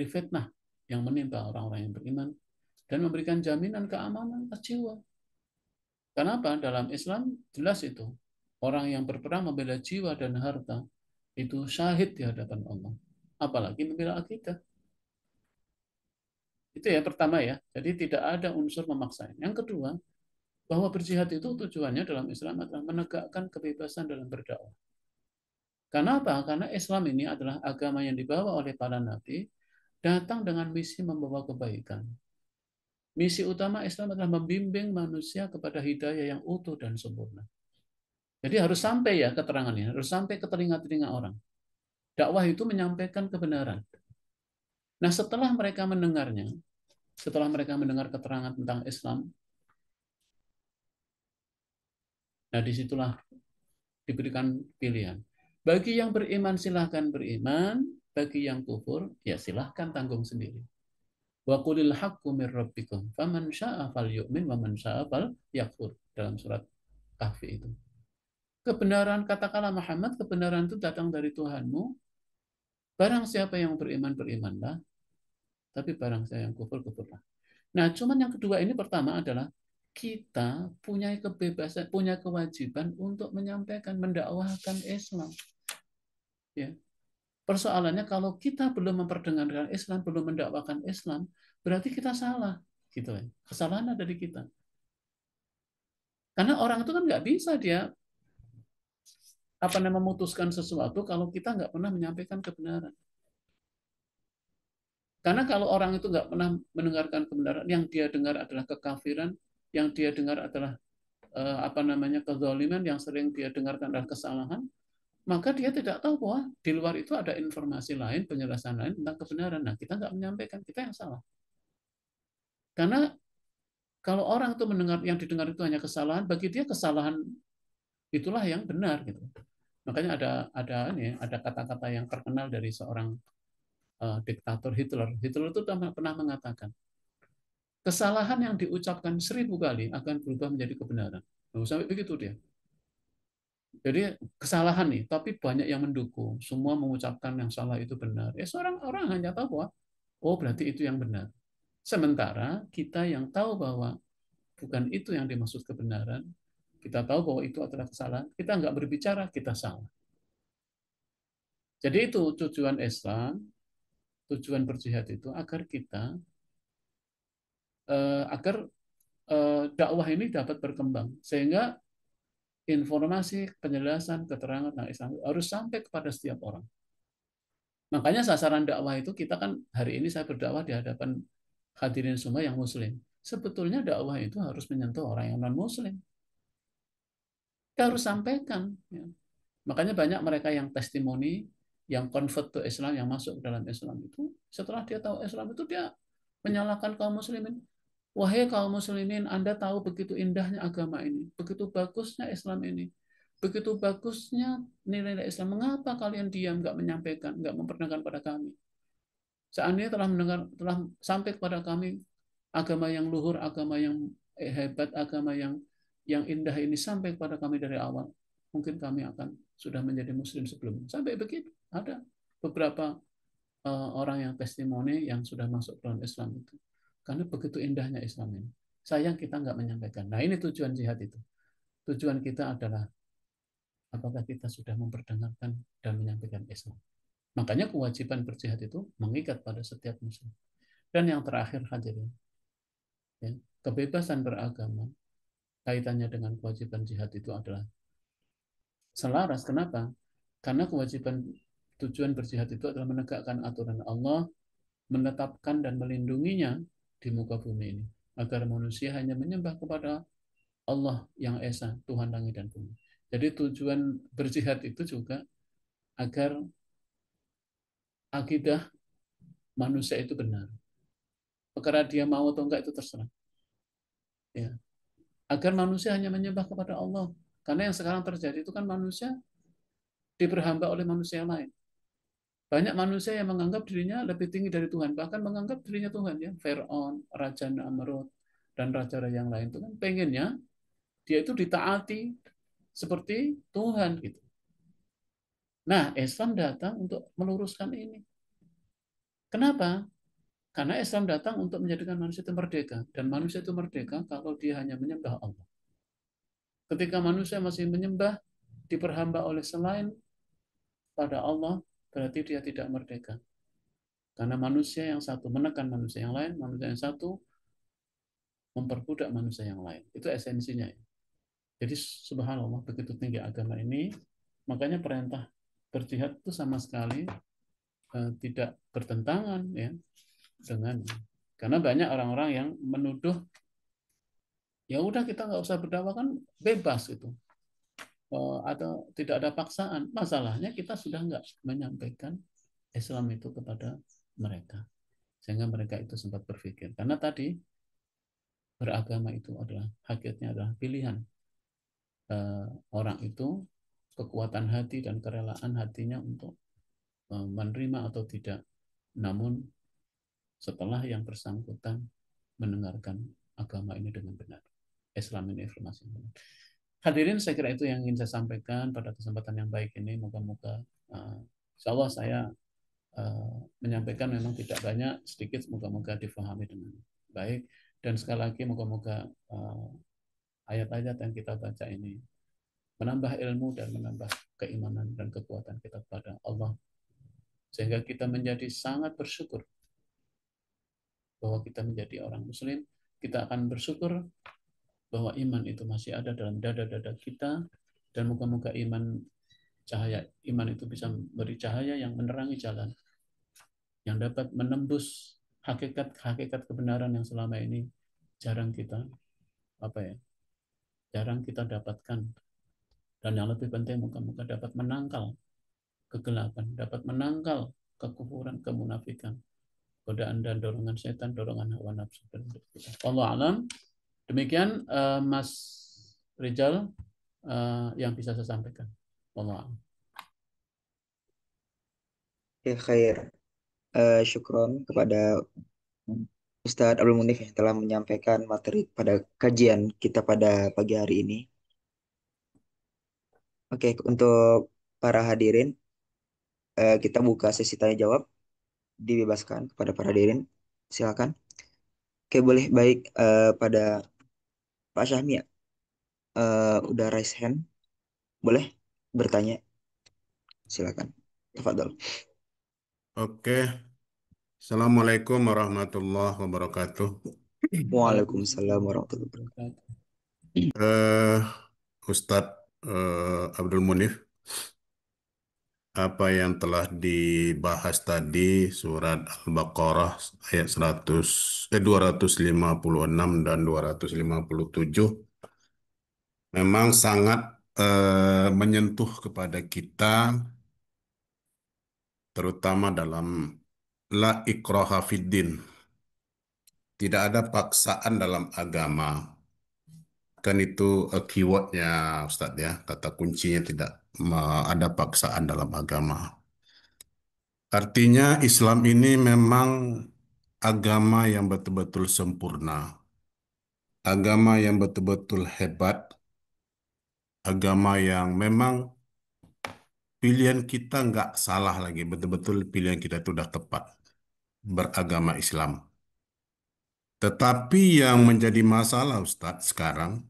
fitnah yang menimpa orang-orang yang beriman, dan memberikan jaminan keamanan atas jiwa. Kenapa? Dalam Islam jelas itu orang yang berperang membela jiwa dan harta itu syahid di hadapan Allah, apalagi membela akidah. Itu ya pertama ya. Jadi tidak ada unsur memaksa. Yang kedua, bahwa berjihad itu tujuannya dalam Islam adalah menegakkan kebebasan dalam berdakwah. Kenapa? Karena Islam ini adalah agama yang dibawa oleh para nabi, datang dengan misi membawa kebaikan. Misi utama Islam adalah membimbing manusia kepada hidayah yang utuh dan sempurna. Jadi harus sampai ya keterangannya, harus sampai ke telinga-telinga orang. Dakwah itu menyampaikan kebenaran. Nah setelah mereka mendengarnya, setelah mereka mendengar keterangan tentang Islam, nah disitulah diberikan pilihan. Bagi yang beriman silahkan beriman, bagi yang kufur ya silahkan tanggung sendiri. Wa qulil haqqu mir rabbikum faman syaa'a falyu'min wa man syaa'a falyakfur, dalam surat Kahfi itu. Kebenaran, katakanlah Muhammad, kebenaran itu datang dari Tuhanmu. Barang siapa yang beriman, berimanlah. Tapi barang siapa yang kufur, kufurlah. Nah, cuman yang kedua ini pertama adalah kita punya kebebasan, punya kewajiban untuk menyampaikan, mendakwahkan Islam. Ya. Persoalannya kalau kita belum memperdengarkan Islam, belum mendakwakan Islam, berarti kita salah, gitu ya. Kesalahan ada di kita. Karena orang itu kan nggak bisa dia memutuskan sesuatu kalau kita nggak pernah menyampaikan kebenaran. Karena kalau orang itu nggak pernah mendengarkan kebenaran, yang dia dengar adalah kekafiran, yang dia dengar adalah kezaliman, yang sering dia dengarkan adalah kesalahan, maka dia tidak tahu bahwa di luar itu ada informasi lain, penjelasan lain tentang kebenaran. Nah, kita nggak menyampaikan, kita yang salah. Karena kalau orang itu mendengar, yang didengar itu hanya kesalahan, bagi dia kesalahan itulah yang benar gitu. Makanya ada kata-kata yang terkenal dari seorang diktator Hitler. Hitler itu pernah mengatakan, kesalahan yang diucapkan 1000 kali akan berubah menjadi kebenaran. Nah, sampai begitu dia. Jadi kesalahan nih, tapi banyak yang mendukung. Semua mengucapkan yang salah itu benar. Ya seorang orang hanya tahu bahwa, oh berarti itu yang benar. Sementara kita yang tahu bahwa bukan itu yang dimaksud kebenaran, kita tahu bahwa itu adalah kesalahan, kita nggak berbicara, kita salah. Jadi itu tujuan Islam, tujuan berjihad itu agar kita, agar dakwah ini dapat berkembang. Sehingga informasi, penjelasan, keterangan tentang Islam harus sampai kepada setiap orang. Makanya sasaran dakwah itu kita kan hari ini saya berdakwah di hadapan hadirin semua yang muslim. Sebetulnya dakwah itu harus menyentuh orang yang non muslim. Kita harus sampaikan. Ya. Makanya banyak mereka yang testimoni, yang convert to Islam, yang masuk ke dalam Islam itu, setelah dia tahu Islam itu dia menyalahkan kaum muslimin. Wahai kaum muslimin, Anda tahu begitu indahnya agama ini, begitu bagusnya Islam ini, begitu bagusnya nilai-nilai Islam. Mengapa kalian diam, nggak menyampaikan, nggak memperdengarkan pada kami? Seandainya telah sampai kepada kami agama yang luhur, agama yang hebat, agama yang indah ini sampai kepada kami dari awal, mungkin kami akan sudah menjadi muslim sebelumnya. Sampai begitu. Ada beberapa orang yang testimoni yang sudah masuk ke dalam Islam itu. Karena begitu indahnya Islam ini. Sayang kita nggak menyampaikan. Nah ini tujuan jihad itu. Tujuan kita adalah apakah kita sudah memperdengarkan dan menyampaikan Islam. Makanya kewajiban berjihad itu mengikat pada setiap muslim. Dan yang terakhir hadirin, ya, kebebasan beragama kaitannya dengan kewajiban jihad itu adalah selaras. Kenapa? Karena kewajiban tujuan berjihad itu adalah menegakkan aturan Allah, menetapkan dan melindunginya di muka bumi ini, agar manusia hanya menyembah kepada Allah yang Esa, Tuhan langit dan bumi. Jadi tujuan berjihad itu juga agar akidah manusia itu benar. Perkara dia mau atau enggak itu terserah. Ya. Agar manusia hanya menyembah kepada Allah. Karena yang sekarang terjadi itu kan manusia diperhamba oleh manusia lain. Banyak manusia yang menganggap dirinya lebih tinggi dari Tuhan, bahkan menganggap dirinya Tuhan ya. Fir'aun, Raja Namrud, dan raja-raja yang lain itu kan pengennya dia itu ditaati seperti Tuhan gitu. Nah, Islam datang untuk meluruskan ini. Kenapa? Karena Islam datang untuk menjadikan manusia itu merdeka, dan manusia itu merdeka kalau dia hanya menyembah Allah. Ketika manusia masih menyembah, diperhamba oleh selain pada Allah, berarti dia tidak merdeka. Karena manusia yang satu menekan manusia yang lain, manusia yang satu memperbudak manusia yang lain. Itu esensinya. Jadi subhanallah begitu tinggi agama ini, makanya perintah berjihad itu sama sekali tidak bertentangan ya dengan, karena banyak orang-orang yang menuduh ya udah kita nggak usah berdakwah kan bebas itu, atau tidak ada paksaan. Masalahnya kita sudah nggak menyampaikan Islam itu kepada mereka sehingga mereka itu sempat berpikir, karena tadi beragama itu adalah hakikatnya adalah pilihan orang itu, kekuatan hati dan kerelaan hatinya untuk menerima atau tidak. Namun setelah yang bersangkutan mendengarkan agama ini dengan benar, Islam ini informasi yang benar. Hadirin, saya kira itu yang ingin saya sampaikan pada kesempatan yang baik ini. Moga-moga insya Allah saya menyampaikan memang tidak banyak, sedikit, moga-moga difahami dengan baik. Dan sekali lagi moga-moga ayat-ayat yang kita baca ini menambah ilmu dan menambah keimanan dan kekuatan kita kepada Allah, sehingga kita menjadi sangat bersyukur bahwa kita menjadi orang muslim. Kita akan bersyukur bahwa iman itu masih ada dalam dada-dada kita, dan moga-moga cahaya iman itu bisa memberi cahaya yang menerangi jalan, yang dapat menembus hakikat-hakikat kebenaran yang selama ini jarang kita jarang kita dapatkan. Dan yang lebih penting, moga-moga dapat menangkal kegelapan, dapat menangkal kekufuran, kemunafikan, godaan dan dorongan setan, dorongan hawa nafsu. Allah alam. Demikian Mas Rizal yang bisa saya sampaikan. Allah alam. Ya, khair. Syukron kepada Ustadz Abdul Munif yang telah menyampaikan materi pada kajian kita pada pagi hari ini. Oke, untuk para hadirin, kita buka sesi tanya jawab. Dibebaskan kepada para hadirin. Silakan. Oke, boleh. Baik, pada Pak Syahmi, udah raise hand. Boleh bertanya. Silakan. Tafadhol. Oke, Assalamualaikum warahmatullahi wabarakatuh. Waalaikumsalam warahmatullahi wabarakatuh. Eh, Ustadz Abdul Munif, apa yang telah dibahas tadi surat Al-Baqarah ayat 256 dan 257 memang sangat menyentuh kepada kita, terutama dalam la ikraha fiddin. Tidak ada paksaan dalam agama. Kan itu keywordnya Ustadz ya, kata kuncinya tidak ada paksaan dalam agama. Artinya Islam ini memang agama yang betul-betul sempurna, agama yang betul-betul hebat, agama yang memang pilihan kita nggak salah lagi, betul-betul pilihan kita itu sudah tepat, beragama Islam. Tetapi yang menjadi masalah Ustadz sekarang,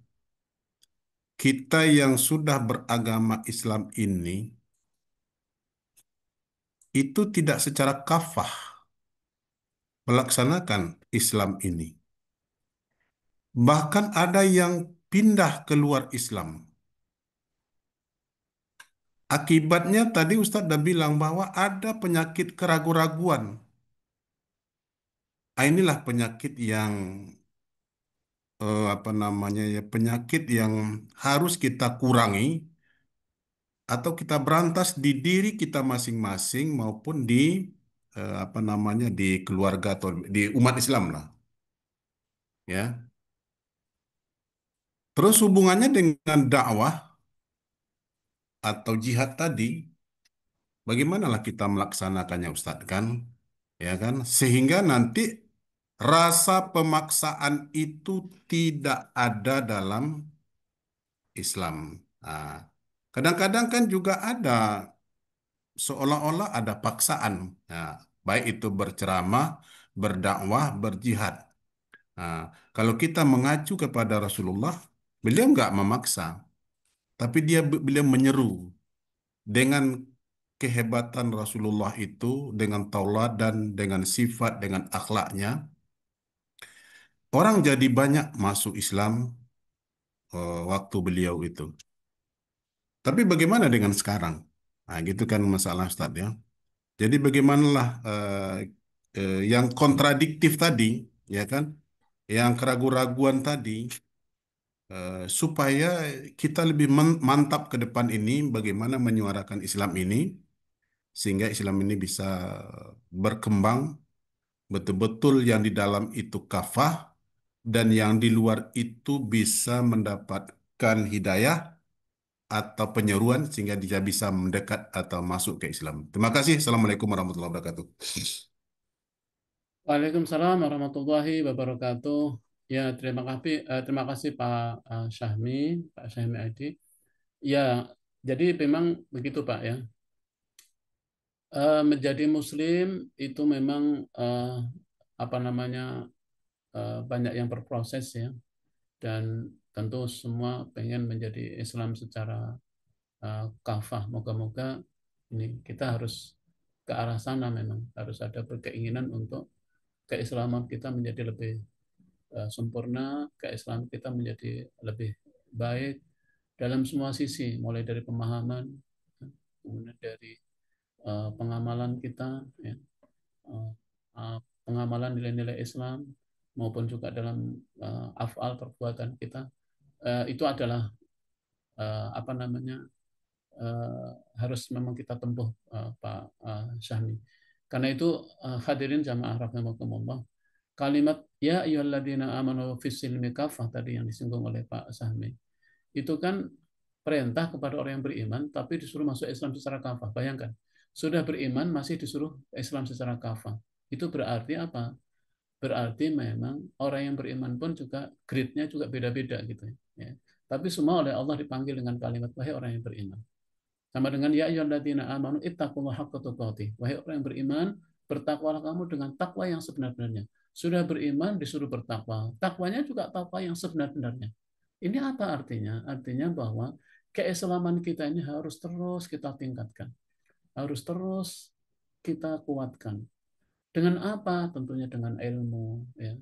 kita yang sudah beragama Islam ini itu tidak secara kafah melaksanakan Islam ini. Bahkan ada yang pindah keluar Islam. Akibatnya tadi Ustadz sudah bilang bahwa ada penyakit keraguan-raguan. Inilah penyakit yang apa namanya ya, penyakit yang harus kita kurangi atau kita berantas di diri kita masing-masing maupun di apa namanya di keluarga atau di umat Islam lah, ya. Terus hubungannya dengan dakwah atau jihad tadi, bagaimanalah kita melaksanakannya Ustadz kan? Ya kan? Sehingga nanti rasa pemaksaan itu tidak ada dalam Islam. Nah, kadang-kadang kan juga ada seolah-olah ada paksaan. Nah, baik itu berceramah, berdakwah, berjihad. Nah, kalau kita mengacu kepada Rasulullah, beliau nggak memaksa, tapi beliau menyeru dengan kehebatan Rasulullah itu, dengan tauladan, dengan sifat, dengan akhlaknya, orang jadi banyak masuk Islam waktu beliau itu. Tapi bagaimana dengan sekarang? Nah, gitu kan masalah Ustadz ya. Jadi bagaimanalah yang kontradiktif tadi, ya kan? Yang keraguan-raguan tadi, supaya kita lebih mantap ke depan ini, bagaimana menyuarakan Islam ini, sehingga Islam ini bisa berkembang, betul-betul yang di dalam itu kafah, dan yang di luar itu bisa mendapatkan hidayah atau penyeruan sehingga dia bisa mendekat atau masuk ke Islam. Terima kasih. Assalamualaikum warahmatullahi wabarakatuh. Waalaikumsalam warahmatullahi wabarakatuh. Ya, terima kasih Pak Syahmi Adi. Ya, jadi memang begitu Pak ya. Menjadi Muslim itu memang apa namanya banyak yang berproses ya, dan tentu semua pengen menjadi Islam secara kafah. Moga-moga ini kita harus ke arah sana, memang harus ada keinginan untuk keislaman kita menjadi lebih sempurna, keislaman kita menjadi lebih baik dalam semua sisi, mulai dari pemahaman, kemudian dari pengamalan kita, ya, pengamalan nilai-nilai Islam, maupun juga dalam afal perbuatan kita. Itu adalah apa namanya, harus memang kita tempuh, Pak Syahmi. Karena itu hadirin jamaah rahimakumullah, kalimat ya ayyuhalladzina amanu fis silmi kafah tadi yang disinggung oleh Pak Syahmi, itu kan perintah kepada orang yang beriman tapi disuruh masuk Islam secara kafah. Bayangkan, sudah beriman masih disuruh Islam secara kafah. Itu berarti apa? Berarti memang orang yang beriman pun juga grade-nya juga beda-beda gitu ya. Tapi semua oleh Allah dipanggil dengan kalimat wahai orang yang beriman. Sama dengan ya ayyuhalladzina amanu ittaqullaha haqqa tuqatih. Wahai orang yang beriman, bertakwalah kamu dengan takwa yang sebenar-benarnya. Sudah beriman disuruh bertakwa. Takwanya juga takwa yang sebenar-benarnya. Ini apa artinya? Artinya bahwa keislaman kita ini harus terus kita tingkatkan. Harus terus kita kuatkan. Dengan apa? Tentunya dengan ilmu, ya.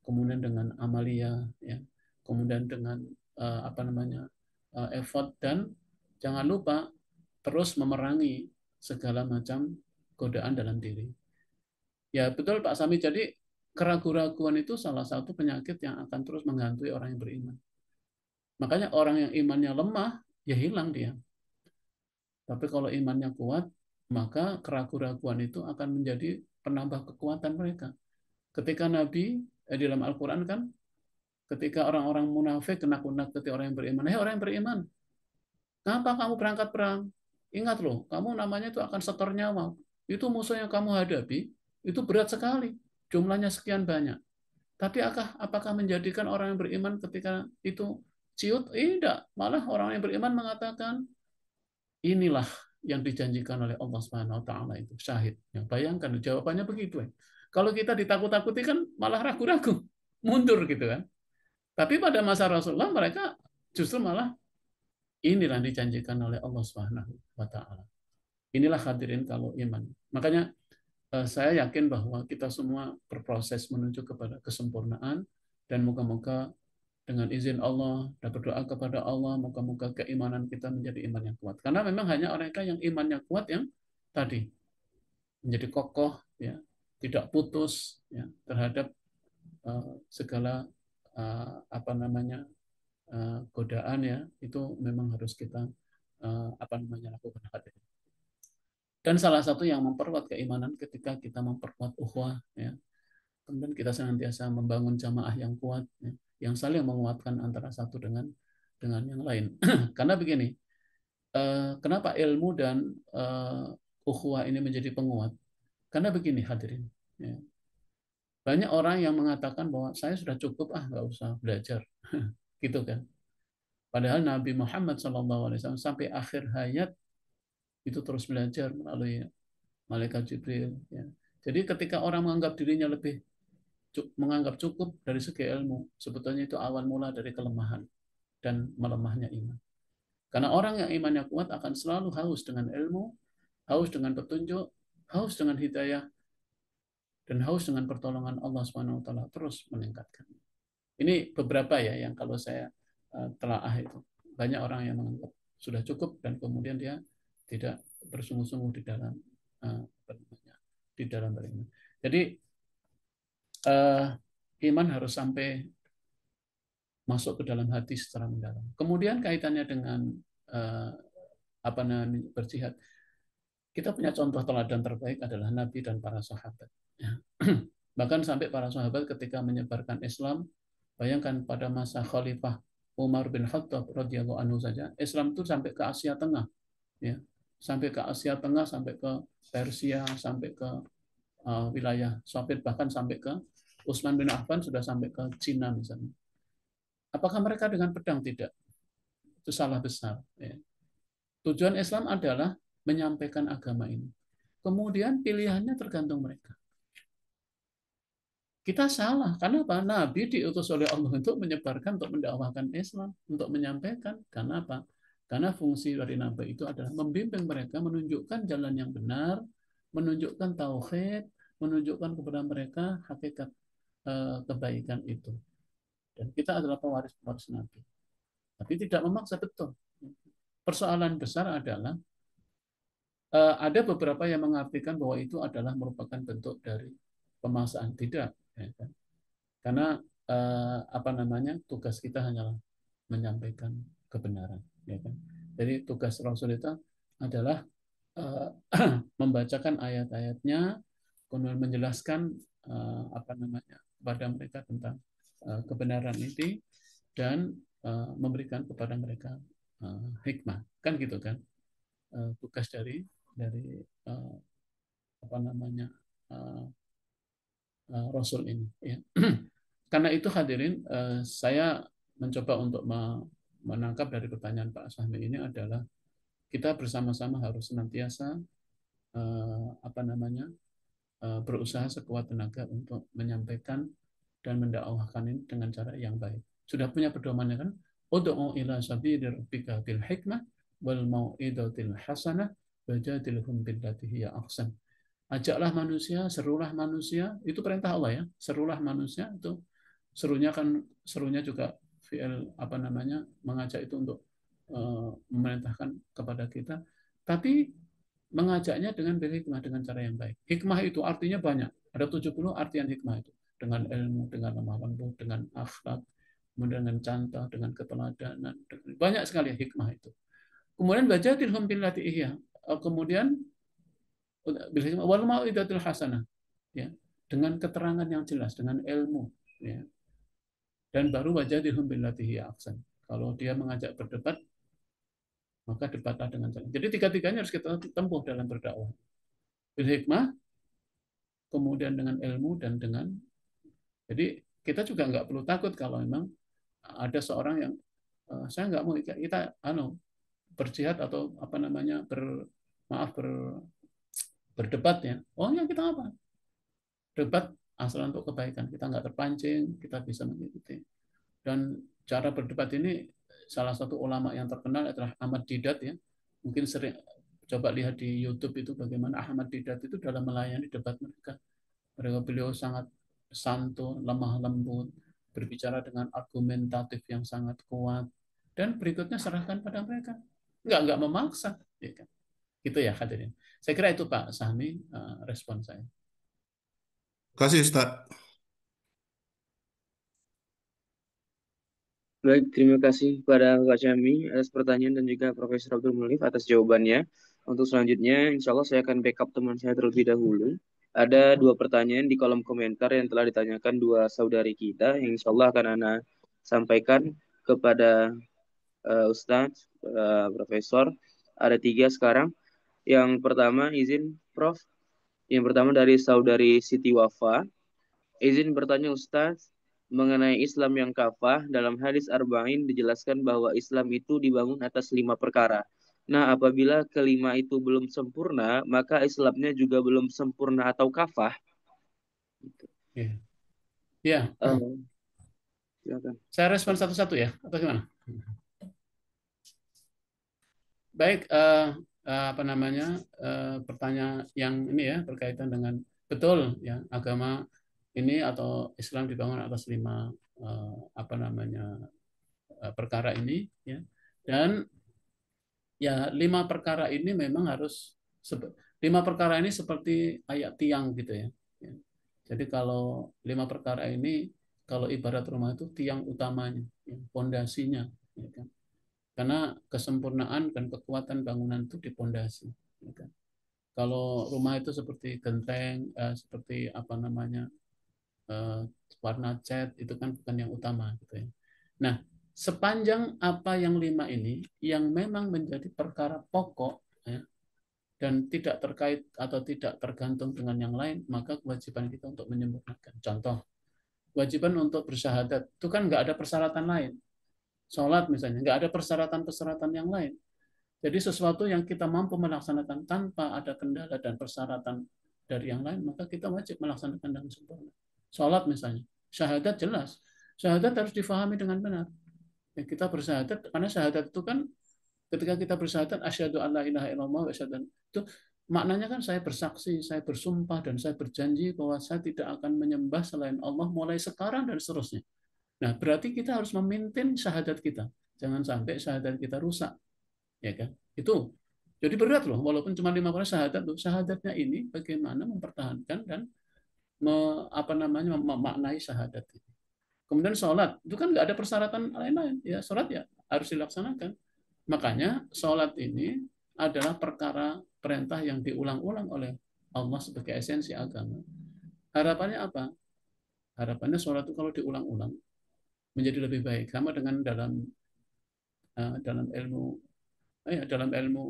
Kemudian dengan amalia, ya. Kemudian dengan apa namanya, effort, dan jangan lupa terus memerangi segala macam godaan dalam diri. Ya betul Pak Sami. Jadi keraguan-raguan itu salah satu penyakit yang akan terus menghantui orang yang beriman. Makanya orang yang imannya lemah, ya hilang dia. Tapi kalau imannya kuat, maka keraguan-raguan itu akan menjadi penambah kekuatan mereka. Ketika Nabi di dalam Al-Quran kan, ketika orang-orang munafik nakut-nakuti orang yang beriman, hei orang yang beriman, kenapa kamu berangkat perang? Ingat loh, kamu namanya itu akan setor nyawa. Itu musuh yang kamu hadapi, itu berat sekali. Jumlahnya sekian banyak. Tapi apakah menjadikan orang yang beriman ketika itu ciut? Tidak. Malah orang yang beriman mengatakan, inilah yang dijanjikan oleh Allah Subhanahu wa taala, itu syahid. Ya, bayangkan jawabannya begitu. Kalau kita ditakut-takuti kan malah ragu-ragu, mundur gitu kan. Tapi pada masa Rasulullah mereka justru malah inilah yang dijanjikan oleh Allah Subhanahu wa taala. Inilah hadirin kalau iman. Makanya saya yakin bahwa kita semua berproses menuju kepada kesempurnaan, dan moga-moga dengan izin Allah dan berdoa kepada Allah, moga-moga keimanan kita menjadi iman yang kuat. Karena memang hanya mereka yang imannya kuat yang tadi menjadi kokoh, ya, tidak putus, ya, terhadap segala apa namanya godaan, ya, itu memang harus kita apa namanya lakukan. Dan salah satu yang memperkuat keimanan ketika kita memperkuat ukhuwah, ya, kemudian kita senantiasa membangun jamaah yang kuat, ya, yang saling menguatkan antara satu dengan yang lain. Karena begini, kenapa ilmu dan ukhuwah ini menjadi penguat? Karena begini hadirin, ya, banyak orang yang mengatakan bahwa saya sudah cukup, nggak usah belajar, gitu kan. Padahal Nabi Muhammad SAW sampai akhir hayat itu terus belajar melalui malaikat Jibril. Ya. Jadi ketika orang menganggap cukup dari segi ilmu, sebetulnya itu awal mula dari kelemahan dan melemahnya iman. Karena orang yang imannya kuat akan selalu haus dengan ilmu, haus dengan petunjuk, haus dengan hidayah, dan haus dengan pertolongan Allah Subhanahu wa taala, terus meningkatkan. Ini beberapa ya yang kalau saya telaah itu. Banyak orang yang menganggap sudah cukup dan kemudian dia tidak bersungguh-sungguh di dalam beriman. Jadi iman harus sampai masuk ke dalam hati secara mendalam. Kemudian kaitannya dengan apa namanya berjihad. Kita punya contoh teladan terbaik adalah Nabi dan para sahabat. Ya. Bahkan sampai para sahabat ketika menyebarkan Islam, bayangkan pada masa Khalifah Umar bin Khattab radhiyallahu anhu saja, Islam itu sampai ke Asia Tengah, ya, sampai ke Asia Tengah, sampai ke Persia, sampai ke wilayah Soviet, bahkan sampai ke Utsman bin Affan sudah sampai ke Cina misalnya. Apakah mereka dengan pedang? Tidak. Itu salah besar. Ya. Tujuan Islam adalah menyampaikan agama ini. Kemudian pilihannya tergantung mereka. Kita salah. Karena apa? Nabi diutus oleh Allah untuk menyebarkan, untuk mendakwahkan Islam, untuk menyampaikan. Karena apa? Karena fungsi dari Nabi itu adalah membimbing mereka, menunjukkan jalan yang benar, menunjukkan tauhid, menunjukkan kepada mereka hakikat kebaikan itu. Dan kita adalah pewaris-pewaris Nabi. Tapi tidak memaksa, betul. Persoalan besar adalah ada beberapa yang mengartikan bahwa itu adalah merupakan bentuk dari pemaksaan. Tidak. Ya kan? Karena apa namanya, tugas kita hanyalah menyampaikan kebenaran. Ya kan? Jadi tugas Rasul itu adalah membacakan ayat-ayatnya, kemudian menjelaskan apa namanya kepada mereka tentang kebenaran ini, dan memberikan kepada mereka hikmah, kan gitu kan. Tugas dari apa namanya Rasul ini. Ya. Karena itu hadirin, saya mencoba untuk menangkap dari pertanyaan Pak Sahmi ini adalah kita bersama-sama harus senantiasa apa namanya berusaha sekuat tenaga untuk menyampaikan dan mendakwahkan ini dengan cara yang baik. Sudah punya pedomannya kan? Ud'u ila sabili rabbika bil hikmah wal mau'izatil hasanah wajadilhum billati hiya ahsan. Ajaklah manusia, serulah manusia, itu perintah Allah ya. Serulah manusia, itu serunya juga fi'il apa namanya mengajak itu untuk memerintahkan kepada kita. Tapi mengajaknya dengan hikmah, dengan cara yang baik. Hikmah itu artinya banyak. Ada 70 artian hikmah itu. Dengan ilmu, dengan lemah lembut, dengan akhlak, kemudian dengan contoh, dengan keteladanan. Banyak sekali hikmah itu. Kemudian baca tilhum billati ihya. Kemudian wal mau'izatul hasanah, ya, dengan keterangan yang jelas, dengan ilmu, ya. Dan baru wajadilhum billati hiya ahsan. Kalau dia mengajak berdebat, maka debatlah dengan cara. Jadi tiga-tiganya harus kita tempuh dalam berdakwah. Bil hikmah, kemudian dengan ilmu, dan dengan, jadi kita juga nggak perlu takut kalau memang ada seorang yang saya nggak mau kita berjihad atau apa namanya berdebat ya. Oh ya, kita apa? Debat asal untuk kebaikan. Kita nggak terpancing, kita bisa mengikuti. Dan cara berdebat ini salah satu ulama yang terkenal adalah Ahmad Didat ya. Mungkin sering coba lihat di YouTube itu bagaimana Ahmad Didat itu dalam melayani debat mereka. Beliau sangat santun, lemah lembut, berbicara dengan argumentatif yang sangat kuat, dan berikutnya serahkan pada mereka. Nggak memaksa. Ya kan? Gitu ya hadirin. Saya kira itu Pak Sahmi respon saya. Terima kasih Ustaz. Baik, terima kasih kepada Kak Syami atas pertanyaan dan juga Profesor Abdul Mulif atas jawabannya. Untuk selanjutnya, insya Allah saya akan backup teman saya terlebih dahulu. Ada 2 pertanyaan di kolom komentar yang telah ditanyakan 2 saudari kita, yang insya Allah akan Ana sampaikan kepada Ustadz, Profesor. Ada 3 sekarang. Yang pertama, izin Prof. Yang pertama dari saudari Siti Wafa. Izin bertanya Ustadz, mengenai Islam yang kafah, dalam hadis Arba'in dijelaskan bahwa Islam itu dibangun atas 5 perkara. Nah, apabila kelima itu belum sempurna, maka Islamnya juga belum sempurna atau kafah. Ya. Ya. Silakan. Saya respon satu-satu ya, atau gimana? Baik, apa namanya pertanyaan yang ini ya berkaitan dengan betul ya agama ini atau Islam dibangun atas 5 apa namanya perkara ini ya, dan ya 5 perkara ini memang harus 5 perkara ini seperti ayat tiang gitu ya. Jadi kalau 5 perkara ini kalau ibarat rumah itu tiang utamanya, ya, fondasinya, ya kan? Karena kesempurnaan dan kekuatan bangunan itu di fondasi. Ya kan? Kalau rumah itu seperti genteng, seperti apa namanya warna cat, itu kan bukan yang utama gitu ya. Nah, sepanjang apa yang 5 ini yang memang menjadi perkara pokok ya, dan tidak terkait atau tidak tergantung dengan yang lain, maka kewajiban kita untuk menyempurnakan. Contoh, kewajiban untuk bersyahadat itu kan nggak ada persyaratan lain. Sholat misalnya nggak ada persyaratan-persyaratan yang lain. Jadi sesuatu yang kita mampu melaksanakan tanpa ada kendala dan persyaratan dari yang lain, maka kita wajib melaksanakan dengan sempurna. Sholat misalnya, syahadat jelas. Syahadat harus difahami dengan benar. Ya, kita bersyahadat, karena syahadat itu kan ketika kita bersyahadat, asyhadu an la ilaha illallah wa asyhadu, itu maknanya kan saya bersaksi, saya bersumpah, dan saya berjanji bahwa saya tidak akan menyembah selain Allah mulai sekarang dan seterusnya. Nah, berarti kita harus memaintain syahadat kita. Jangan sampai syahadat kita rusak. Ya kan? Itu. Jadi berat loh, walaupun cuma 5 kali syahadat, loh. Syahadatnya ini bagaimana mempertahankan dan memaknai syahadat itu. Kemudian sholat, itu kan nggak ada persyaratan lain-lain. Ya, sholat ya harus dilaksanakan. Makanya sholat ini adalah perkara perintah yang diulang-ulang oleh Allah sebagai esensi agama. Harapannya apa? Harapannya sholat itu kalau diulang-ulang menjadi lebih baik. Sama dengan dalam ilmu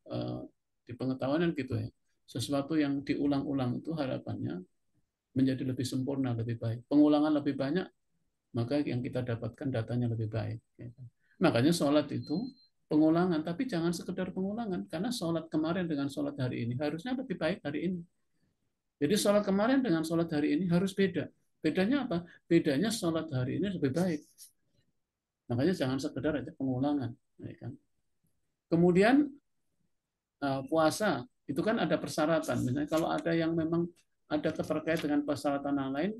uh, di pengetahuan gitu ya. Sesuatu yang diulang-ulang itu harapannya menjadi lebih sempurna, lebih baik. Pengulangan lebih banyak, maka yang kita dapatkan datanya lebih baik. Makanya sholat itu pengulangan, tapi jangan sekedar pengulangan, karena sholat kemarin dengan sholat hari ini harusnya lebih baik hari ini. Jadi sholat kemarin dengan sholat hari ini harus beda. Bedanya apa? Bedanya sholat hari ini lebih baik. Makanya jangan sekedar aja pengulangan. Ya kan? Kemudian puasa, itu kan ada persyaratan. Misalnya kalau ada yang memang ada keterkait dengan persyaratan yang lain,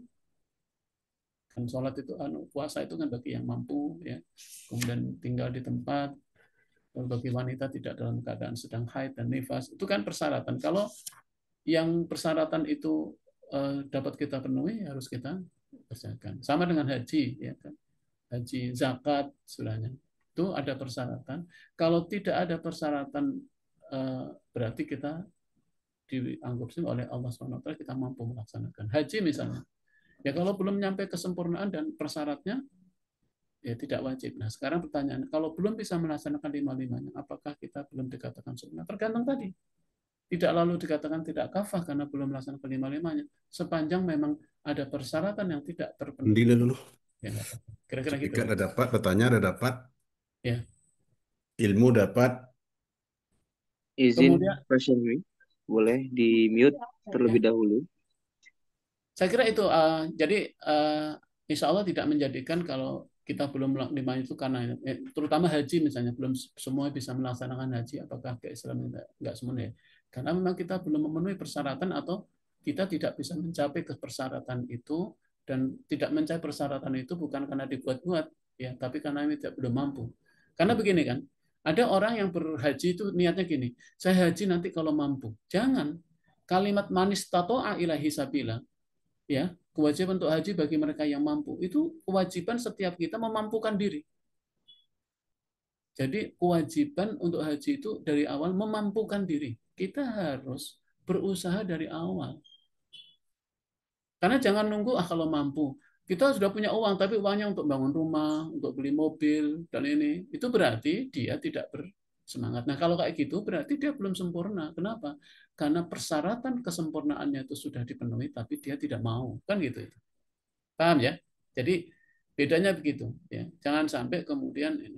kan sholat itu, puasa itu kan bagi yang mampu, ya. Kemudian tinggal di tempat, bagi wanita tidak dalam keadaan sedang haid dan nifas, itu kan persyaratan. Kalau yang persyaratan itu dapat kita penuhi, harus kita kerjakan. Sama dengan haji, ya kan? Haji, zakat, sebenarnya itu ada persyaratan. Kalau tidak ada persyaratan, berarti kita dianggap oleh Allah SWT kita mampu melaksanakan. Haji misalnya, ya kalau belum nyampe kesempurnaan dan persyaratnya, ya tidak wajib. Nah sekarang pertanyaan, kalau belum bisa melaksanakan 5-5-nya, apakah kita belum dikatakan sempurna? Tergantung tadi. Tidak lalu dikatakan tidak kafah karena belum melaksanakan 5-5-nya. Sepanjang memang ada persyaratan yang tidak terpenuhi. Dile dulu. Ya, kira-kira gitu. Sertifikat udah dapat, bertanya udah dapat, Ya. ilmu dapat. Izin Kemudian, Presiden boleh di mute terlebih dahulu. saya kira itu. Jadi insya Allah tidak menjadikan kalau kita belum melakukan itu karena terutama haji misalnya belum semua bisa melaksanakan haji, apakah keislaman enggak semuanya? Karena memang kita belum memenuhi persyaratan atau kita tidak bisa mencapai ke persyaratan itu, dan tidak mencapai persyaratan itu bukan karena dibuat-buat, ya, tapi karena kita belum mampu. Karena begini kan, ada orang yang berhaji itu niatnya gini, saya haji nanti kalau mampu. Jangan. Kalimat manis tato'a ilahi sabila, ya, kewajiban untuk haji bagi mereka yang mampu, itu kewajiban setiap kita memampukan diri. Jadi kewajiban untuk haji itu dari awal memampukan diri. Kita harus berusaha dari awal. Karena jangan nunggu kalau mampu. Kita sudah punya uang, tapi uangnya untuk bangun rumah, untuk beli mobil, dan ini. Itu berarti dia tidak bersemangat. Nah kalau kayak gitu berarti dia belum sempurna. Kenapa? Karena persyaratan kesempurnaannya itu sudah dipenuhi, tapi dia tidak mau. Kan gitu. Paham ya? Jadi bedanya begitu. Ya. Jangan sampai kemudian ini.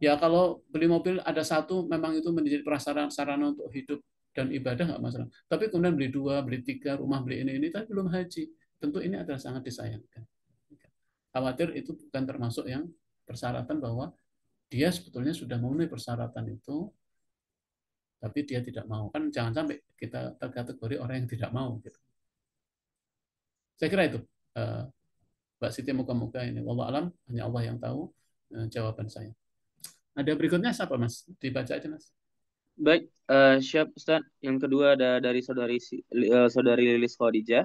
Ya kalau beli mobil ada satu memang itu menjadi prasarana sarana untuk hidup dan ibadah nggak masalah. Tapi kemudian beli 2, beli 3, rumah beli ini tapi belum haji. Tentu ini adalah sangat disayangkan. Khawatir itu bukan termasuk yang persyaratan bahwa dia sebetulnya sudah memenuhi persyaratan itu, tapi dia tidak mau. Kan jangan sampai kita terkategori orang yang tidak mau. Gitu. Saya kira itu. Mbak Siti, muka-muka ini. Wallah alam, hanya Allah yang tahu jawaban saya. Ada berikutnya siapa Mas? Dibaca aja Mas. Baik, siap Ustaz. Yang kedua ada dari saudari Lilis Khadijah.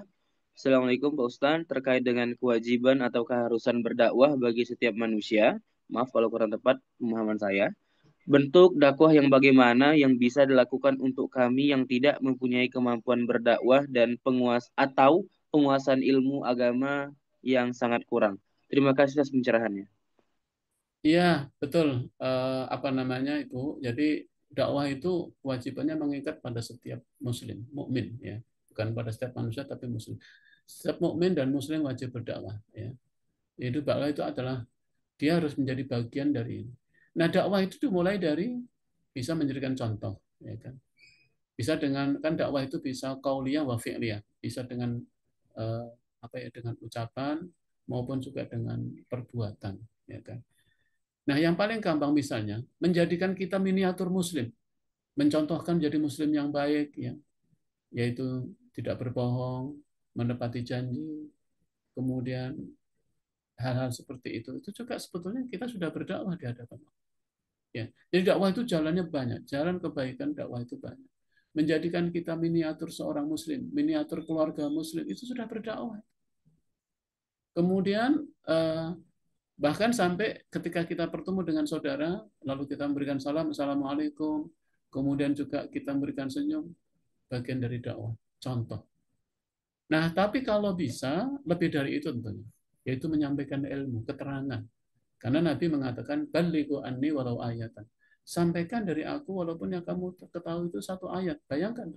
Assalamualaikum Pak Ustaz, terkait dengan kewajiban atau keharusan berdakwah bagi setiap manusia. Maaf kalau kurang tepat pemahaman saya. Bentuk dakwah yang bagaimana yang bisa dilakukan untuk kami yang tidak mempunyai kemampuan berdakwah dan penguasaan ilmu agama yang sangat kurang. Terima kasih atas pencerahannya. Iya, betul. Apa namanya itu? Jadi dakwah itu kewajibannya mengikat pada setiap muslim, mukmin, ya. Bukan pada setiap manusia tapi muslim. Setiap mukmin dan muslim wajib berdakwah, ya. Itu dakwah itu adalah dia harus menjadi bagian dari ini. Nah, dakwah itu dimulai dari bisa menjadikan contoh, ya kan. Bisa dengan kan dakwah itu bisa qauliyah wa fi'liyah, bisa dengan apa ya, dengan ucapan maupun juga dengan perbuatan, ya kan. Nah, yang paling gampang misalnya menjadikan kita miniatur muslim, mencontohkan jadi muslim yang baik, ya, yaitu tidak berbohong, menepati janji, kemudian hal-hal seperti itu juga sebetulnya kita sudah berdakwah di hadapan Allah. Ya, jadi dakwah itu jalannya banyak, jalan kebaikan dakwah itu banyak. Menjadikan kita miniatur seorang muslim, miniatur keluarga muslim, itu sudah berdakwah. Kemudian bahkan sampai ketika kita bertemu dengan saudara, lalu kita memberikan salam, assalamualaikum, kemudian juga kita memberikan senyum, bagian dari dakwah, contoh. Nah, tapi kalau bisa lebih dari itu tentunya, yaitu menyampaikan ilmu, keterangan. Karena Nabi mengatakan, balighu anni walau ayatan. Sampaikan dari aku walaupun yang kamu ketahui itu satu ayat. Bayangkan,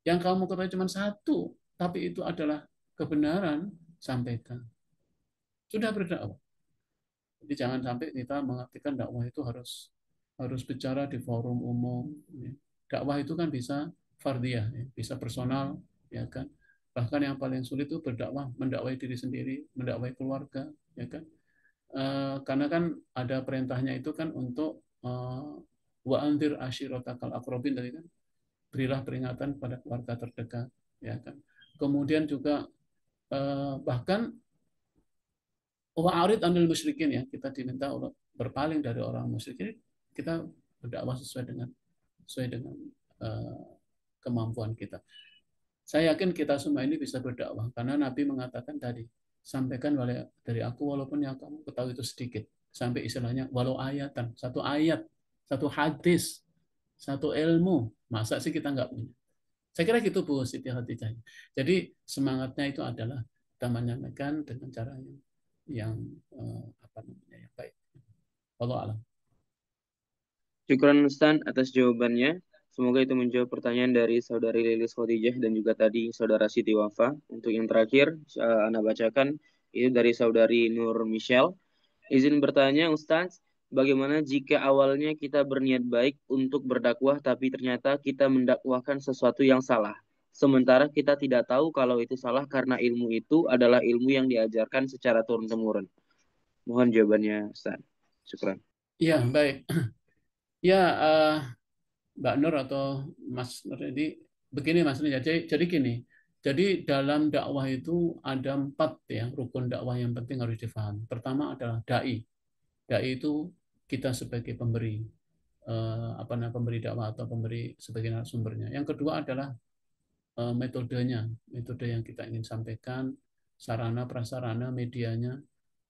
yang kamu ketahui cuma satu, tapi itu adalah kebenaran, sampaikan. Sudah berdakwah. Jadi jangan sampai kita mengartikan dakwah itu harus bicara di forum umum. Dakwah itu kan bisa fardiyah, bisa personal, ya kan. Bahkan yang paling sulit itu berdakwah, mendakwai diri sendiri, mendakwai keluarga, ya kan. Karena kan ada perintahnya itu kan untuk wa anzir ashiratakal aqrabin tadi kan, berilah peringatan pada keluarga terdekat, ya kan. Kemudian juga bahkan wa'arid anil musyrikin, ya, kita diminta untuk berpaling dari orang musyrikin. Kita berdakwah sesuai dengan uh, kemampuan kita. Saya yakin kita semua ini bisa berdakwah karena Nabi mengatakan tadi, sampaikan dari aku walaupun yang kamu ketahui itu sedikit, sampai istilahnya walau ayatan, satu ayat, satu hadis, satu ilmu, masa sih kita nggak punya? Saya kira gitu Bu Siti Khadijah. Jadi semangatnya itu adalah kita menyampaikan dengan cara yang apa namanya, yang baik. Allah alam. Syukran Ustaz atas jawabannya. Semoga itu menjawab pertanyaan dari saudari Lilis Khadijah dan juga tadi saudara Siti Wafa. Untuk yang terakhir, Anda bacakan itu dari saudari Nur Michelle. Izin bertanya Ustaz, bagaimana jika awalnya kita berniat baik untuk berdakwah tapi ternyata kita mendakwahkan sesuatu yang salah? Sementara kita tidak tahu kalau itu salah karena ilmu itu adalah ilmu yang diajarkan secara turun-temurun. Mohon jawabannya Ustaz. Syukran. Iya, baik. Ya, Mbak Nur atau Mas Nur, jadi begini Mas Nur. Jadi gini, jadi dalam dakwah itu ada 4 ya rukun dakwah yang penting harus difahami. Pertama adalah dai. Dai itu kita sebagai pemberi apa namanya, pemberi dakwah atau pemberi sebagai narasumbernya. Yang kedua adalah metodenya, metode yang kita ingin sampaikan, sarana prasarana medianya,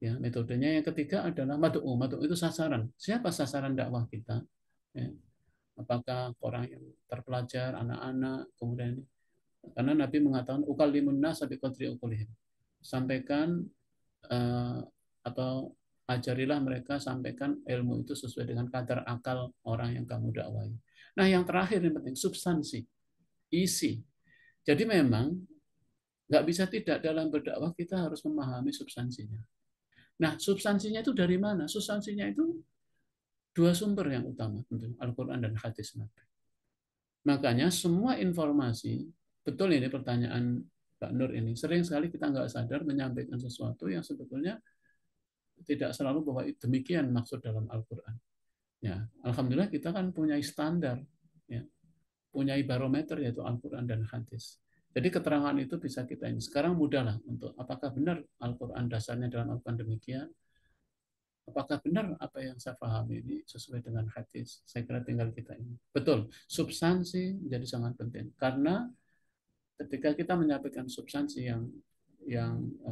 ya metodenya. Yang ketiga adalah mad'u. Mad'u itu sasaran. Siapa sasaran dakwah kita? Ya. Apakah orang yang terpelajar, anak-anak, kemudian karena Nabi mengatakan ukallimun nas biqadri uqulihim. Sampaikan atau ajarilah mereka, sampaikan ilmu itu sesuai dengan kadar akal orang yang kamu dakwai. Nah, yang terakhir yang penting substansi, isi. Jadi memang nggak bisa tidak dalam berdakwah kita harus memahami substansinya. Nah, substansinya itu dari mana? Substansinya itu 2 sumber yang utama, tentu Al-Quran dan hadis Nabi. Makanya semua informasi, betul ini pertanyaan Mbak Nur ini, sering sekali kita nggak sadar menyampaikan sesuatu yang sebetulnya tidak selalu bahwa demikian maksud dalam Al-Quran. Ya, alhamdulillah kita kan punya standar, ya, punya barometer yaitu Al-Quran dan hadis. Jadi keterangan itu bisa kita ini. Sekarang mudahlah untuk apakah benar Al-Quran dasarnya dalam Al-Quran demikian, apakah benar apa yang saya pahami ini sesuai dengan hadis. Saya kira tinggal kita ini. Betul, substansi menjadi sangat penting karena ketika kita menyampaikan substansi yang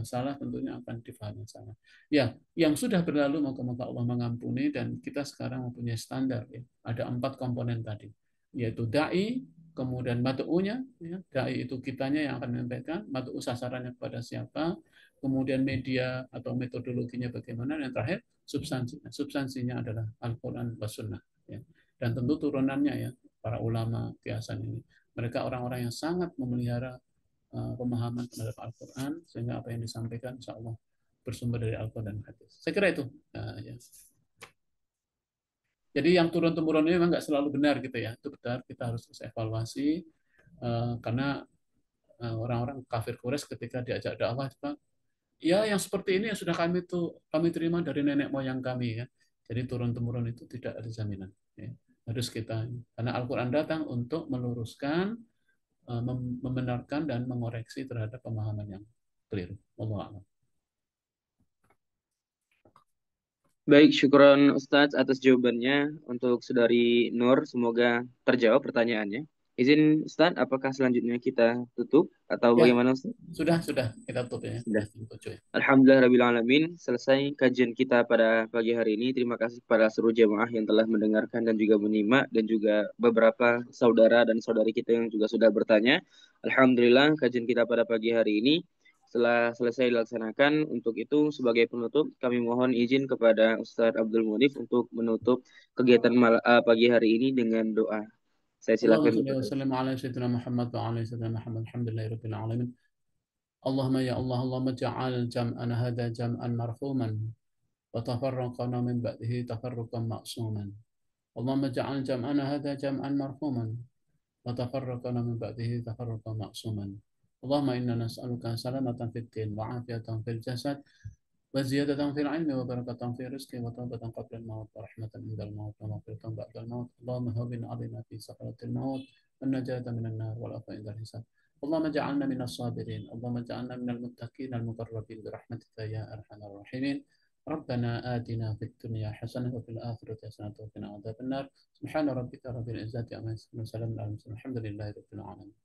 salah tentunya akan difahami salah. Ya, yang sudah berlalu moga-moga Allah mengampuni dan kita sekarang mempunyai standar ya. Ada 4 komponen tadi, yaitu dai, kemudian mad'unya, ya. Dai itu kitanya yang akan menyampaikan, mad'u sasarannya kepada siapa, kemudian media atau metodologinya bagaimana, dan terakhir substansinya. Substansinya adalah Al-Qur'an was sunnah ya. Dan tentu turunannya ya, para ulama kiasan ini. Mereka orang-orang yang sangat memelihara pemahaman terhadap Al-Quran, sehingga apa yang disampaikan insya Allah bersumber dari Al-Quran dan hadis. Saya kira itu. Ya. Jadi yang turun-temurun ini memang nggak selalu benar gitu ya. Itu benar, kita harus evaluasi karena orang-orang kafir Quraisy ketika diajak dakwah, ya yang seperti ini yang sudah kami terima dari nenek moyang kami ya. Jadi turun temurun itu tidak ada jaminan. Ya. Harus kita, karena Al-Quran datang untuk meluruskan, membenarkan dan mengoreksi terhadap pemahaman yang keliru. Wallahu a'lam. Baik, syukron Ustadz atas jawabannya. Untuk Saudari Nur, semoga terjawab pertanyaannya. Izin Ustadz, apakah selanjutnya kita tutup atau Ya, bagaimana Ustadz? sudah kita tutup ya. Sudah. Sudah 7 ya. Alhamdulillahirrahmanirrahim. Selesai kajian kita pada pagi hari ini. Terima kasih kepada seluruh jemaah yang telah mendengarkan dan juga menyimak, dan juga beberapa saudara dan saudari kita yang juga sudah bertanya. Alhamdulillah kajian kita pada pagi hari ini setelah selesai dilaksanakan. Untuk itu sebagai penutup kami mohon izin kepada Ustadz Abdul Munif untuk menutup kegiatan pagi hari ini dengan doa. Saya Allahumma silakan. shalli wa sallim ala sayyidina Muhammad wa ala sayyidina Muhammad. Alhamdulillahirabbil alamin. Allahumma ya Allah, Allahumma ja'al jam'ana hadha jam'an marhuman wa tafarraqana min ba'dihi tafarruqan ma'suman. Allahumma ja'al jam'ana hadha jam'an marhuman wa tafarraqana min ba'dihi tafarruqan ma'suman. Allahumma inna nas'aluka salamatan fid din wa 'afiyatan fil jasad wa ziyadatan fil 'ilmi wa barakatan fil rizqi wa tawbatan qabla al-maut wa rahmatan 'inda al-maut wa maghfiratan ba'da al-maut. Allahumma hawwin 'alaina fi sakaratil maut wan najata minan nar wal 'afwa 'inda al-hisab. اللهم اجعلنا من الصابرين، اللهم اجعلنا من المتقين المقربين برحمتك يا ارحم الراحمين. ربنا آتنا في الدنيا حسنة وفي الآخرة حسنة وقنا عذاب النار. سبحان ربك رب العزة عما يصفون وسلام على المرسلين، الحمد لله رب العالمين.